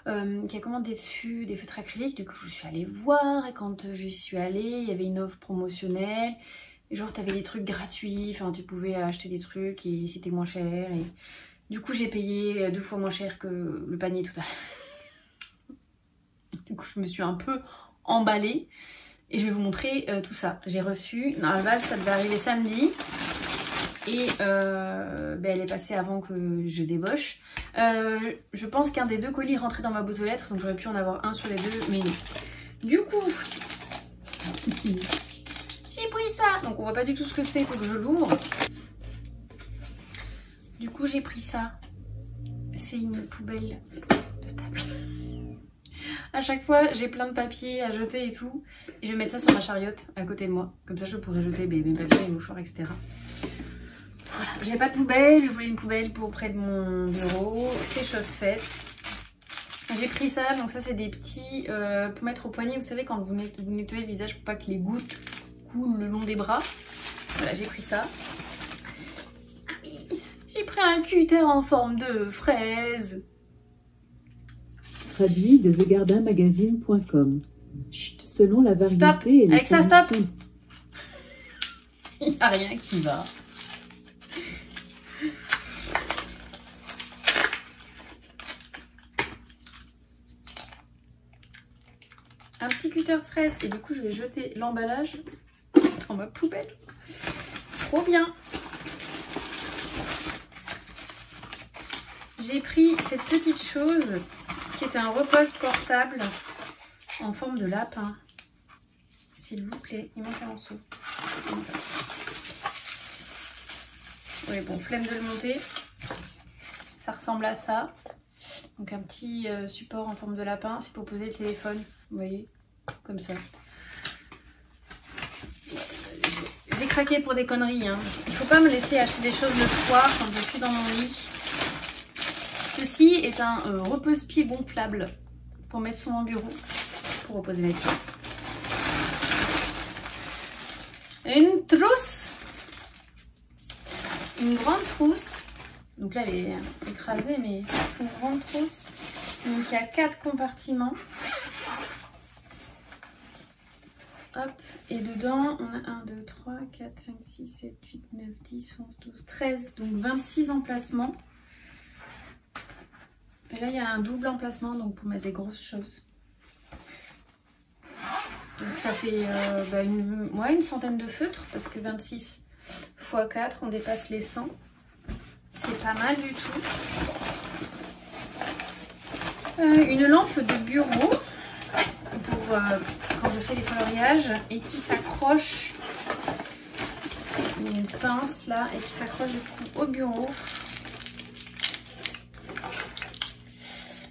qui a commandé dessus des feutres acryliques. Du coup je suis allée voir et quand j'y suis allée il y avait une offre promotionnelle, et genre t'avais des trucs gratuits, enfin tu pouvais acheter des trucs et c'était moins cher, et du coup j'ai payé 2 fois moins cher que le panier total. Du coup je me suis un peu emballée. Et je vais vous montrer tout ça. J'ai reçu, à la base ça devait arriver samedi. Et elle est passée avant que je débauche. Je pense qu'un des 2 colis rentrait dans ma boîte aux lettres. Donc j'aurais pu en avoir un sur les 2. Mais non. Du coup, j'ai pris ça. Donc on voit pas du tout ce que c'est. Il faut que je l'ouvre. Du coup j'ai pris ça. C'est une poubelle de table. À chaque fois, j'ai plein de papiers à jeter et tout. Et je vais mettre ça sur ma chariote à côté de moi. Comme ça, je pourrais jeter mes papiers, mes mouchoirs, etc. Voilà. J'avais pas de poubelle. Je voulais une poubelle pour près de mon bureau. C'est chose faite. J'ai pris ça. Donc ça, c'est des petits pour mettre au poignet. Vous savez, quand vous nettoyez le visage pour pas que les gouttes coulent le long des bras. Voilà, j'ai pris ça. Ah oui. J'ai pris un cutter en forme de fraise. Traduit de thegardinmagazine.com. Selon la variété stop. Et les avec ça, conditions... stop. Il n'y a rien qui va. Un petit cutter fraise et du coup je vais jeter l'emballage dans ma poubelle. Trop bien. J'ai pris cette petite chose qui est un repose portable en forme de lapin. S'il vous plaît, il manque un morceau. Oui, bon, flemme de le monter. Ça ressemble à ça. Donc un petit support en forme de lapin. C'est pour poser le téléphone, vous voyez, comme ça. J'ai craqué pour des conneries, hein. Il faut pas me laisser acheter des choses le soir quand je suis dans mon lit. Ceci est un repose-pied gonflable pour mettre sur mon bureau, pour reposer mes pieds. Une trousse. Une grande trousse. Donc là, elle est écrasée, mais c'est une grande trousse. Donc il y a 4 compartiments. Hop, et dedans, on a 1, 2, 3, 4, 5, 6, 7, 8, 9, 10, 11, 12, 13. Donc 26 emplacements. Et là, il y a un double emplacement, donc pour mettre des grosses choses. Donc ça fait une centaine de feutres, parce que 26 x 4, on dépasse les 100. C'est pas mal du tout. Une lampe de bureau pour quand je fais les coloriages et qui s'accroche. Une pince là et qui s'accroche du coup au bureau.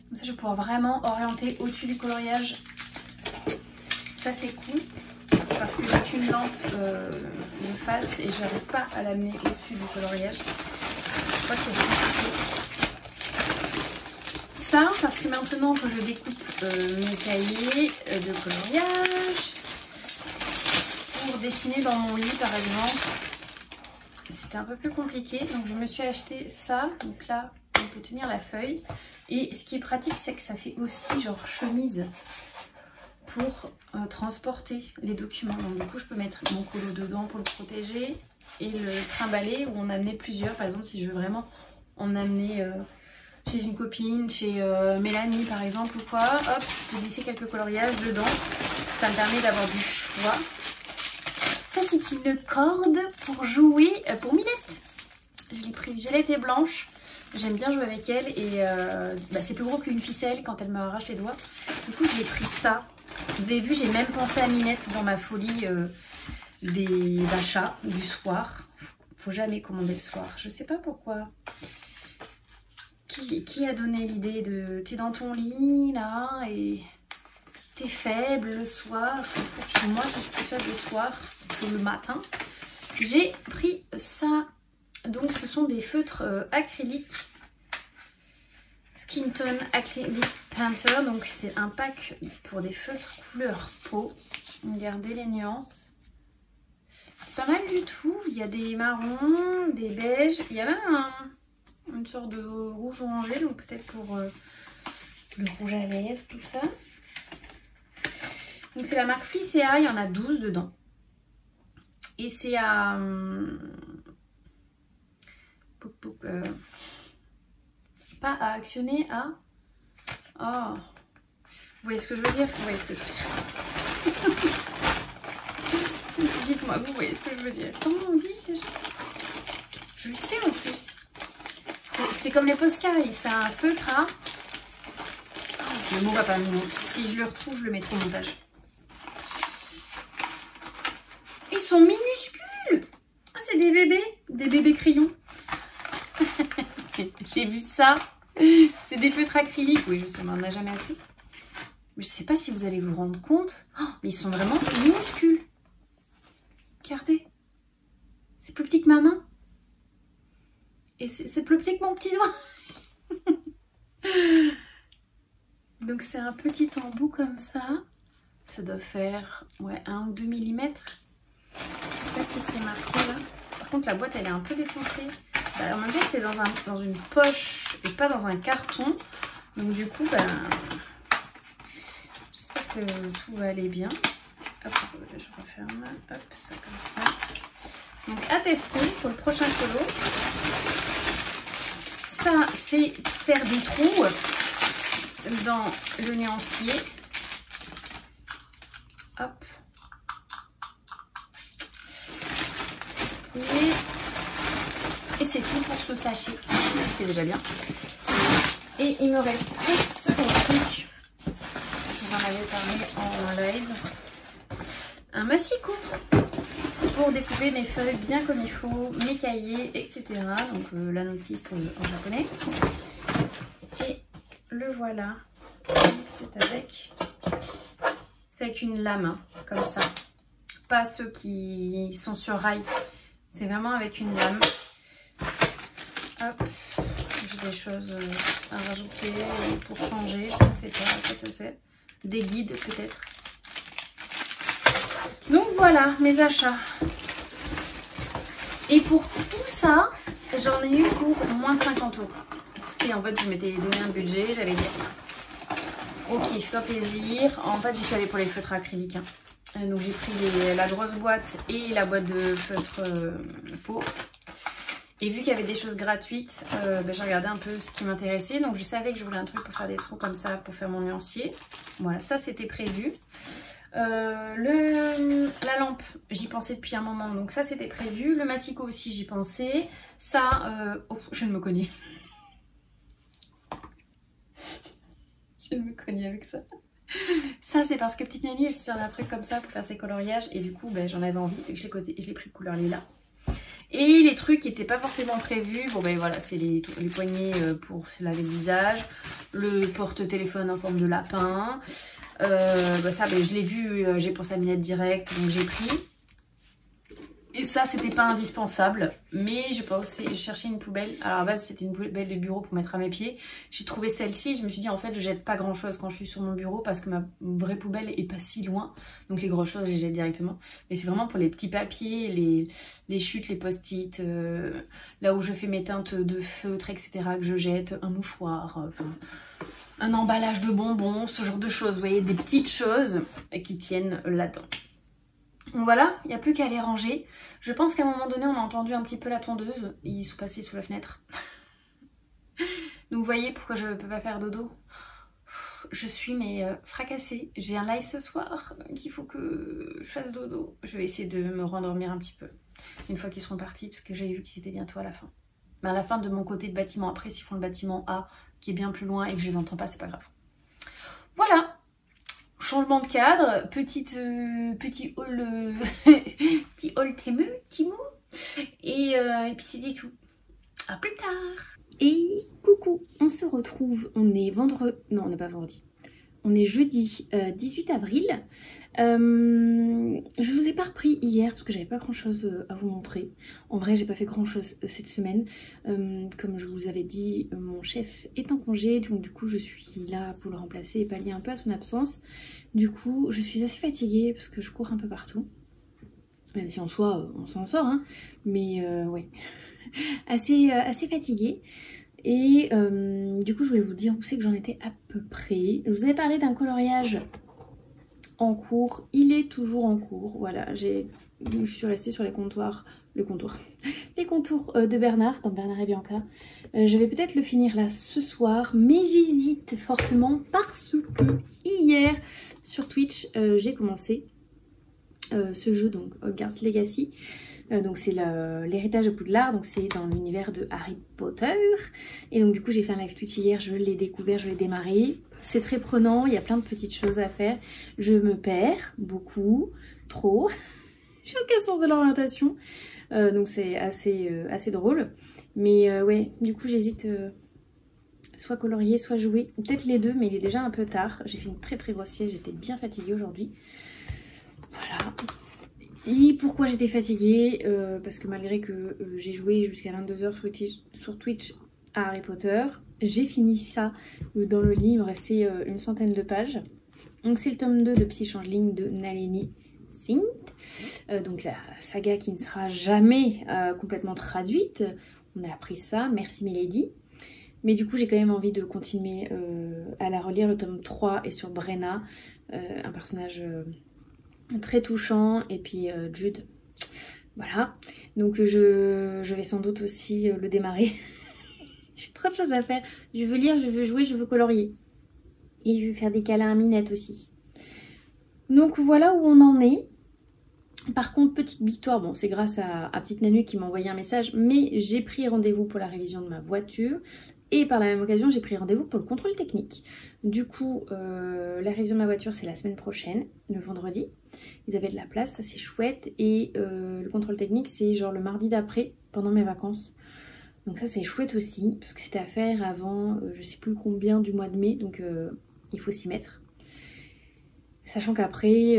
Comme ça je vais pouvoir vraiment orienter au-dessus du coloriage. Ça c'est cool parce que j'ai qu'une lampe de face et je n'arrive pas à l'amener au-dessus du coloriage. Je crois que c'est compliqué. Ça parce que maintenant que je découpe mes cahiers de coloriage pour dessiner dans mon lit par exemple, c'était un peu plus compliqué, donc je me suis acheté ça. Donc là on peut tenir la feuille et ce qui est pratique c'est que ça fait aussi genre chemise pour transporter les documents. Donc du coup je peux mettre mon colo dedans pour le protéger et le trimballer ou en amener plusieurs. Par exemple si je veux vraiment en amener chez une copine, chez Mélanie par exemple ou quoi, hop, je vais glisser quelques coloriages dedans. Ça me permet d'avoir du choix. Ça c'est une corde pour jouer pour Milette. Je l'ai prise violette et blanche. J'aime bien jouer avec elle et c'est plus gros qu'une ficelle quand elle m'arrache les doigts. Du coup j'ai pris ça. Vous avez vu, j'ai même pensé à Minette dans ma folie des achats du soir. Faut jamais commander le soir. Je sais pas pourquoi. Qui a donné l'idée de t'es dans ton lit là et t'es faible le soir. Moi je suis plus faible le soir que le matin. J'ai pris ça. Donc ce sont des feutres acryliques. Skin Tone Acrylic Painter, donc c'est un pack pour des feutres couleur peau. Regardez les nuances. C'est pas mal du tout. Il y a des marrons, des beiges. Il y a même une sorte de rouge orangé, donc peut-être pour le rouge à lèvres, tout ça. Donc c'est la marque Flicea, il y en a 12 dedans. Et c'est à... pas à actionner, à... Oh, vous voyez ce que je veux dire? Vous voyez ce que je veux dire? Dites-moi, vous voyez ce que je veux dire? Comment on dit déjà? Je le sais en plus. C'est comme les Posca, c'est un feutre à... Le mot va pas me manquer. Si je le retrouve, je le mettrai au montage. Ils sont minuscules. Ah, c'est des bébés crayons. J'ai vu ça. C'est des feutres acryliques. Oui, je sais, on n'en a jamais assez. Mais je sais pas si vous allez vous rendre compte. Oh, mais ils sont vraiment minuscules. Regardez. C'est plus petit que ma main. Et c'est plus petit que mon petit doigt. Donc c'est un petit embout comme ça. Ça doit faire 1 ou 2 mm. Je sais pas si c'est marqué là. Par contre la boîte elle est un peu défoncée. En même temps c'était dans une poche et pas dans un carton. Donc du coup j'espère que tout va aller bien. Hop, je referme. Hop, ça comme ça. Donc à tester pour le prochain colo. Ça c'est faire des trous dans le nuancier. Hop. Et c'est tout pour ce sachet. C'est déjà bien. Et il me reste ce truc. Je vous en avais parlé en live. Un massicot pour découper mes feuilles bien comme il faut, mes cahiers, etc. Donc la notice en japonais. Et le voilà. C'est avec une lame, hein, comme ça. Pas ceux qui sont sur rail. C'est vraiment avec une lame. Hop. J'ai des choses à rajouter pour changer. Je ne sais pas à quoi ça sert. Des guides peut-être. Donc voilà mes achats. Et pour tout ça, j'en ai eu pour moins de 50 €. C'était en fait, je m'étais donné un budget, j'avais dit ok, fais-toi plaisir. En fait, j'y suis allée pour les feutres acryliques. Hein. Donc j'ai pris la grosse boîte et la boîte de feutres peau. Et vu qu'il y avait des choses gratuites, j'ai regardé un peu ce qui m'intéressait. Donc je savais que je voulais un truc pour faire des trous comme ça, pour faire mon nuancier. Voilà, ça c'était prévu. La lampe, j'y pensais depuis un moment, donc ça c'était prévu. Le massicot aussi, j'y pensais. Ça, oh, je ne me connais. Je me connais avec ça. Ça c'est parce que petite Nani elle se sert d'un truc comme ça pour faire ses coloriages et du coup j'en avais envie et je l'ai pris couleur lilas. Et les trucs qui n'étaient pas forcément prévus, bon voilà, c'est les poignées pour se laver le visage, le porte-téléphone en forme de lapin. Ça je l'ai vu, j'ai pensé à Minette direct, donc j'ai pris. Et ça c'était pas indispensable, mais je cherchais une poubelle. Alors à la base c'était une poubelle de bureau pour mettre à mes pieds. J'ai trouvé celle-ci, je me suis dit en fait je jette pas grand chose quand je suis sur mon bureau parce que ma vraie poubelle est pas si loin. Donc les grosses choses je les jette directement. Mais c'est vraiment pour les petits papiers, les chutes, les post-it, là où je fais mes teintes de feutre, etc. que je jette, un mouchoir, un emballage de bonbons, ce genre de choses. Vous voyez, des petites choses qui tiennent là-dedans. Donc voilà, il n'y a plus qu'à les ranger. Je pense qu'à un moment donné, on a entendu un petit peu la tondeuse. Ils sont passés sous la fenêtre. Donc vous voyez pourquoi je ne peux pas faire dodo. Je suis fracassée. J'ai un live ce soir qu'il faut que je fasse dodo. Je vais essayer de me rendormir un petit peu. Une fois qu'ils seront partis, parce que j'avais vu qu'ils étaient bientôt à la fin. Mais à la fin de mon côté de bâtiment. Après, s'ils font le bâtiment A, qui est bien plus loin et que je les entends pas, c'est pas grave. Voilà. Changement de cadre, petit haul petit haul Temu, Timou, et puis c'était tout. À plus tard. Et coucou, on se retrouve, on est vendredi, non on n'est pas vendredi, on est jeudi 18 avril. Je vous ai pas repris hier parce que j'avais pas grand chose à vous montrer. En vrai j'ai pas fait grand chose cette semaine. Comme je vous avais dit, mon chef est en congé, donc du coup je suis là pour le remplacer et pallier un peu à son absence. Du coup je suis assez fatiguée parce que je cours un peu partout. Même si en soi on s'en sort, hein. Mais ouais, assez fatiguée. Et du coup je voulais vous dire où c'est que j'en étais à peu près. Je vous avais parlé d'un coloriage en cours, il est toujours en cours. Voilà, je suis restée sur les contours de Bernard, dans Bernard et Bianca. Je vais peut-être le finir là ce soir, mais j'hésite fortement parce que hier sur Twitch j'ai commencé ce jeu, donc Hogwarts Legacy. Donc c'est l'héritage de Poudlard, donc c'est dans l'univers de Harry Potter. Et donc du coup j'ai fait un live Twitch hier, je l'ai découvert, je l'ai démarré. C'est très prenant, il y a plein de petites choses à faire. Je me perds beaucoup, trop. J'ai aucun sens de l'orientation. Donc c'est assez drôle. Mais ouais, du coup j'hésite soit colorier, soit jouer. Peut-être les deux, mais il est déjà un peu tard. J'ai fait une très grosse sieste, j'étais bien fatiguée aujourd'hui. Voilà. Et pourquoi j'étais fatiguée parce que malgré que j'ai joué jusqu'à 22 h sur Twitch à Harry Potter, j'ai fini ça dans le lit, il me restait une centaine de pages. Donc c'est le tome 2 de Psy Changeling de Nalini Singh. Donc la saga qui ne sera jamais complètement traduite. On a appris ça, merci Milady. Mais du coup j'ai quand même envie de continuer à la relire. Le tome 3 est sur Brenna, un personnage très touchant, et puis Jude, voilà. Donc je vais sans doute aussi le démarrer. J'ai trop de choses à faire. Je veux lire, je veux jouer, je veux colorier. Et je veux faire des câlins à Minette aussi. Donc voilà où on en est. Par contre, petite victoire, bon c'est grâce à petite Nanu qui m'a envoyé un message, mais j'ai pris rendez-vous pour la révision de ma voiture. Et par la même occasion, j'ai pris rendez-vous pour le contrôle technique. Du coup, la révision de ma voiture, c'est la semaine prochaine, le vendredi. Ils avaient de la place, ça c'est chouette. Et le contrôle technique, c'est genre le mardi d'après, pendant mes vacances. Donc ça c'est chouette aussi, parce que c'était à faire avant, je sais plus combien du mois de mai, donc il faut s'y mettre. Sachant qu'après,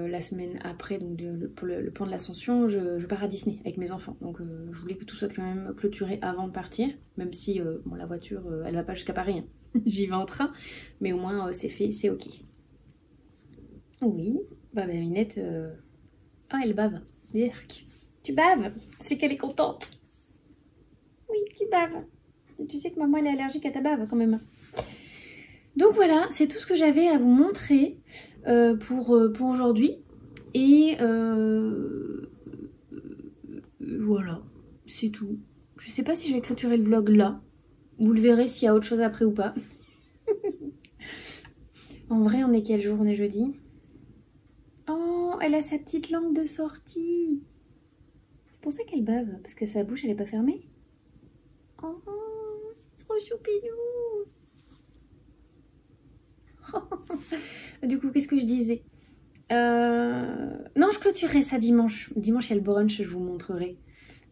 la semaine après, donc pour le pont de l'Ascension, je pars à Disney avec mes enfants. Donc je voulais que tout soit quand même clôturé avant de partir, même si bon, la voiture, elle va pas jusqu'à Paris, hein. J'y vais en train, mais au moins c'est fait, c'est ok. Oui, bah Minette, ah elle bave, tu Tu baves? C'est qu'elle est contente. Oui, tu baves. Tu sais que maman elle est allergique à ta bave quand même. Donc voilà, c'est tout ce que j'avais à vous montrer pour aujourd'hui. Et voilà, c'est tout. Je sais pas si je vais clôturer le vlog là. Vous le verrez s'il y a autre chose après ou pas. En vrai, on est quel jour? On est jeudi. Oh, elle a sa petite langue de sortie. C'est pour ça qu'elle bave, parce que sa bouche elle est pas fermée. Oh, c'est trop choupinou. Du coup, qu'est-ce que je disais? Non, je clôturerai ça dimanche. Dimanche, il y a le brunch, je vous montrerai.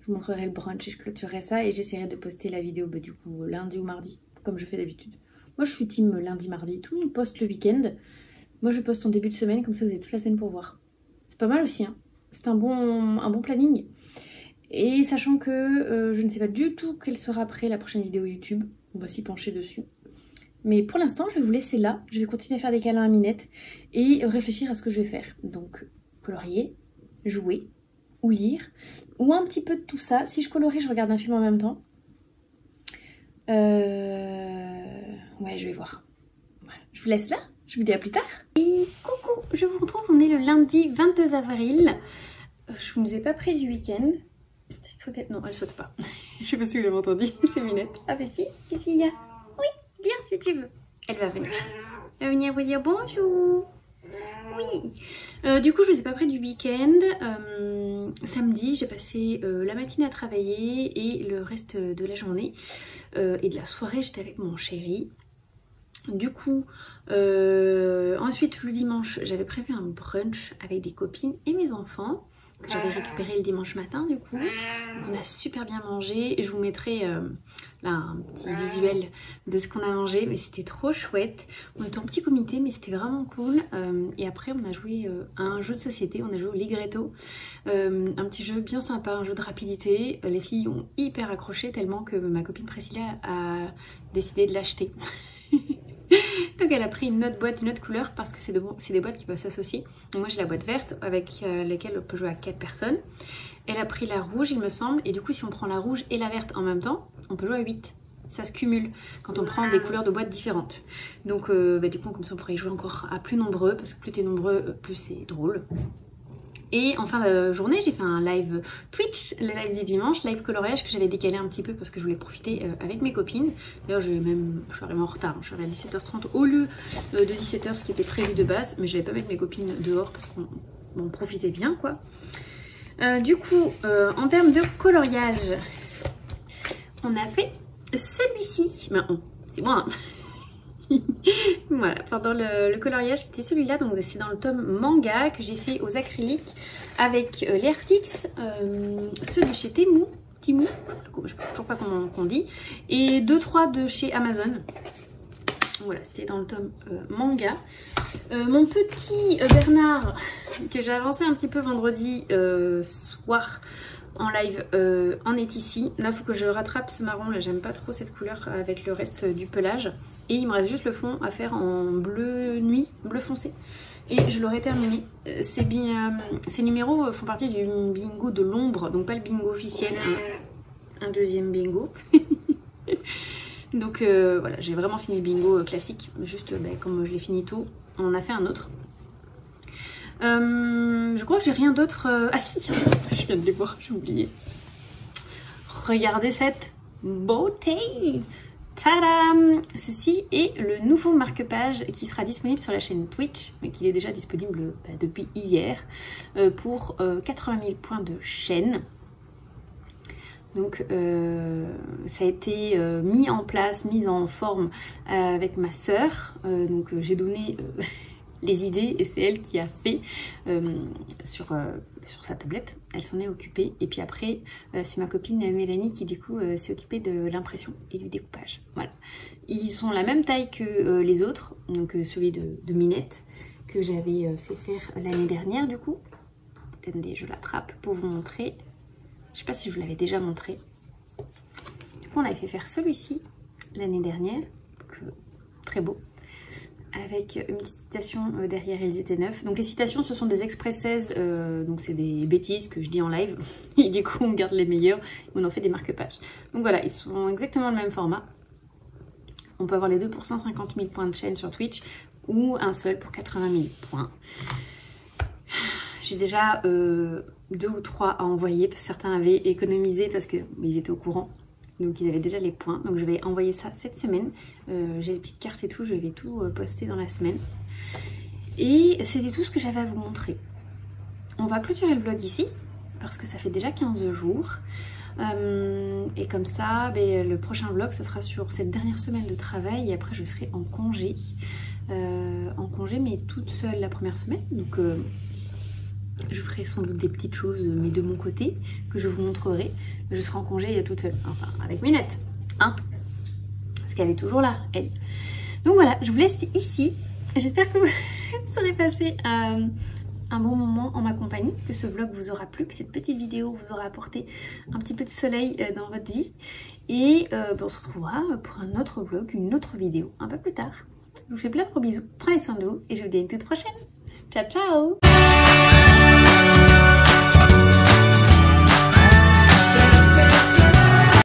Je vous montrerai le brunch et je clôturerai ça. Et j'essaierai de poster la vidéo du coup lundi ou mardi, comme je fais d'habitude. Moi, je suis team lundi, mardi. Tout le monde poste le week-end. Moi, je poste en début de semaine, comme ça vous avez toute la semaine pour voir. C'est pas mal aussi, hein. C'est un bon planning. Et sachant que je ne sais pas du tout quelle sera après la prochaine vidéo YouTube. On va s'y pencher dessus. Mais pour l'instant, je vais vous laisser là. Je vais continuer à faire des câlins à Minette et réfléchir à ce que je vais faire. Donc, colorier, jouer ou lire. Ou un petit peu de tout ça. Si je colorie, je regarde un film en même temps. Ouais, je vais voir. Voilà. Je vous laisse là. Je vous dis à plus tard. Et coucou, je vous retrouve. On est le lundi 22 avril. Je ne vous ai pas pris du week-end. J'ai cru qu'elle... Non, elle saute pas. Je sais pas si vous l'avez entendu. C'est Minette. Ah bah si, qu'est-ce qu'il y a? Oui, viens si tu veux. Elle va venir. Elle va venir vous dire bonjour. Oui. Du coup, je vous ai pas pris du week-end. Samedi, j'ai passé la matinée à travailler et le reste de la journée et de la soirée, j'étais avec mon chéri. Du coup, ensuite le dimanche, j'avais prévu un brunch avec des copines et mes enfants que j'avais récupéré le dimanche matin. Du coup, on a super bien mangé. Je vous mettrai là un petit visuel de ce qu'on a mangé, mais c'était trop chouette. On était en petit comité, mais c'était vraiment cool. Et après, on a joué à un jeu de société. On a joué au Ligretto, un petit jeu bien sympa, un jeu de rapidité. Les filles ont hyper accroché tellement que ma copine Priscilla a décidé de l'acheter. Donc elle a pris une autre boîte d'une autre couleur parce que c'est des boîtes qui peuvent s'associer. Moi j'ai la boîte verte avec laquelle on peut jouer à 4 personnes. Elle a pris la rouge il me semble, et du coup si on prend la rouge et la verte en même temps, on peut jouer à 8. Ça se cumule quand on prend des couleurs de boîtes différentes. Donc du coup comme ça on pourrait y jouer encore à plus nombreux, parce que plus t'es nombreux, plus c'est drôle. Et en fin de journée, j'ai fait un live Twitch, le live du dimanche, live coloriage que j'avais décalé un petit peu parce que je voulais profiter avec mes copines. D'ailleurs, je suis arrivée en retard, je suis arrivée à 17h30 au lieu de 17h, ce qui était prévu de base. Mais je n'allais pas mettre mes copines dehors parce qu'on profitait bien, quoi. Du coup, en termes de coloriage, on a fait celui-ci. Ben, c'est moi, hein. Voilà, pendant le coloriage c'était celui-là, donc c'est dans le tome manga que j'ai fait aux acryliques avec les Artix, ceux de chez Temu, je ne sais toujours pas comment on dit, et 2-3 de chez Amazon. Voilà, c'était dans le tome manga. Mon petit Bernard que j'ai avancé un petit peu vendredi soir en live en est ici. Là, il faut que je rattrape ce marron. Là, j'aime pas trop cette couleur avec le reste du pelage. Et il me reste juste le fond à faire en bleu nuit, bleu foncé. Et je l'aurai terminé. Ces numéros font partie du bingo de l'ombre, donc pas le bingo officiel. Un deuxième bingo. Donc voilà, j'ai vraiment fini le bingo classique. Juste comme je l'ai fini tôt, on en a fait un autre. Je crois que j'ai rien d'autre. Ah si, je viens de les voir, j'ai oublié. Regardez cette beauté. Tadam! Ceci est le nouveau marque-page qui sera disponible sur la chaîne Twitch, mais qui est déjà disponible depuis hier, pour 80 000 points de chaîne. Donc ça a été mis en place, mis en forme avec ma sœur. Donc j'ai donné les idées et c'est elle qui a fait sur sa tablette. Elle s'en est occupée et puis après c'est ma copine Mélanie qui du coup s'est occupée de l'impression et du découpage. Voilà, ils sont la même taille que les autres, donc celui de Minette que j'avais fait faire l'année dernière du coup. Attendez, je l'attrape pour vous montrer. Je sais pas si je vous l'avais déjà montré. Du coup on avait fait faire celui-ci l'année dernière, donc, très beau. avec une petite citation derrière, ils étaient 9. Donc les citations, ce sont des express 16, donc c'est des bêtises que je dis en live. Et du coup, on garde les meilleurs, on en fait des marque-pages. Donc voilà, ils sont exactement le même format. On peut avoir les deux pour 150 000 points de chaîne sur Twitch ou un seul pour 80 000 points. J'ai déjà 2 ou 3 à envoyer parce que certains avaient économisé parce qu'ils étaient au courant. Donc ils avaient déjà les points. Donc je vais envoyer ça cette semaine. J'ai les petites cartes et tout. Je vais tout poster dans la semaine. Et c'était tout ce que j'avais à vous montrer. On va clôturer le vlog ici parce que ça fait déjà 15 jours. Et comme ça, le prochain vlog, ça sera sur cette dernière semaine de travail. Et après, je serai en congé. Mais toute seule la première semaine. Donc je ferai sans doute des petites choses, mais de mon côté, que je vous montrerai. Je serai en congé toute seule, enfin avec Minette, hein, parce qu'elle est toujours là, elle. Donc voilà, je vous laisse ici. J'espère que vous serez passé un bon moment en ma compagnie, que ce vlog vous aura plu, que cette petite vidéo vous aura apporté un petit peu de soleil dans votre vie. Et on se retrouvera pour un autre vlog, une autre vidéo, un peu plus tard. Je vous fais plein de gros bisous, prenez soin de vous et je vous dis à une toute prochaine. Ciao, ciao!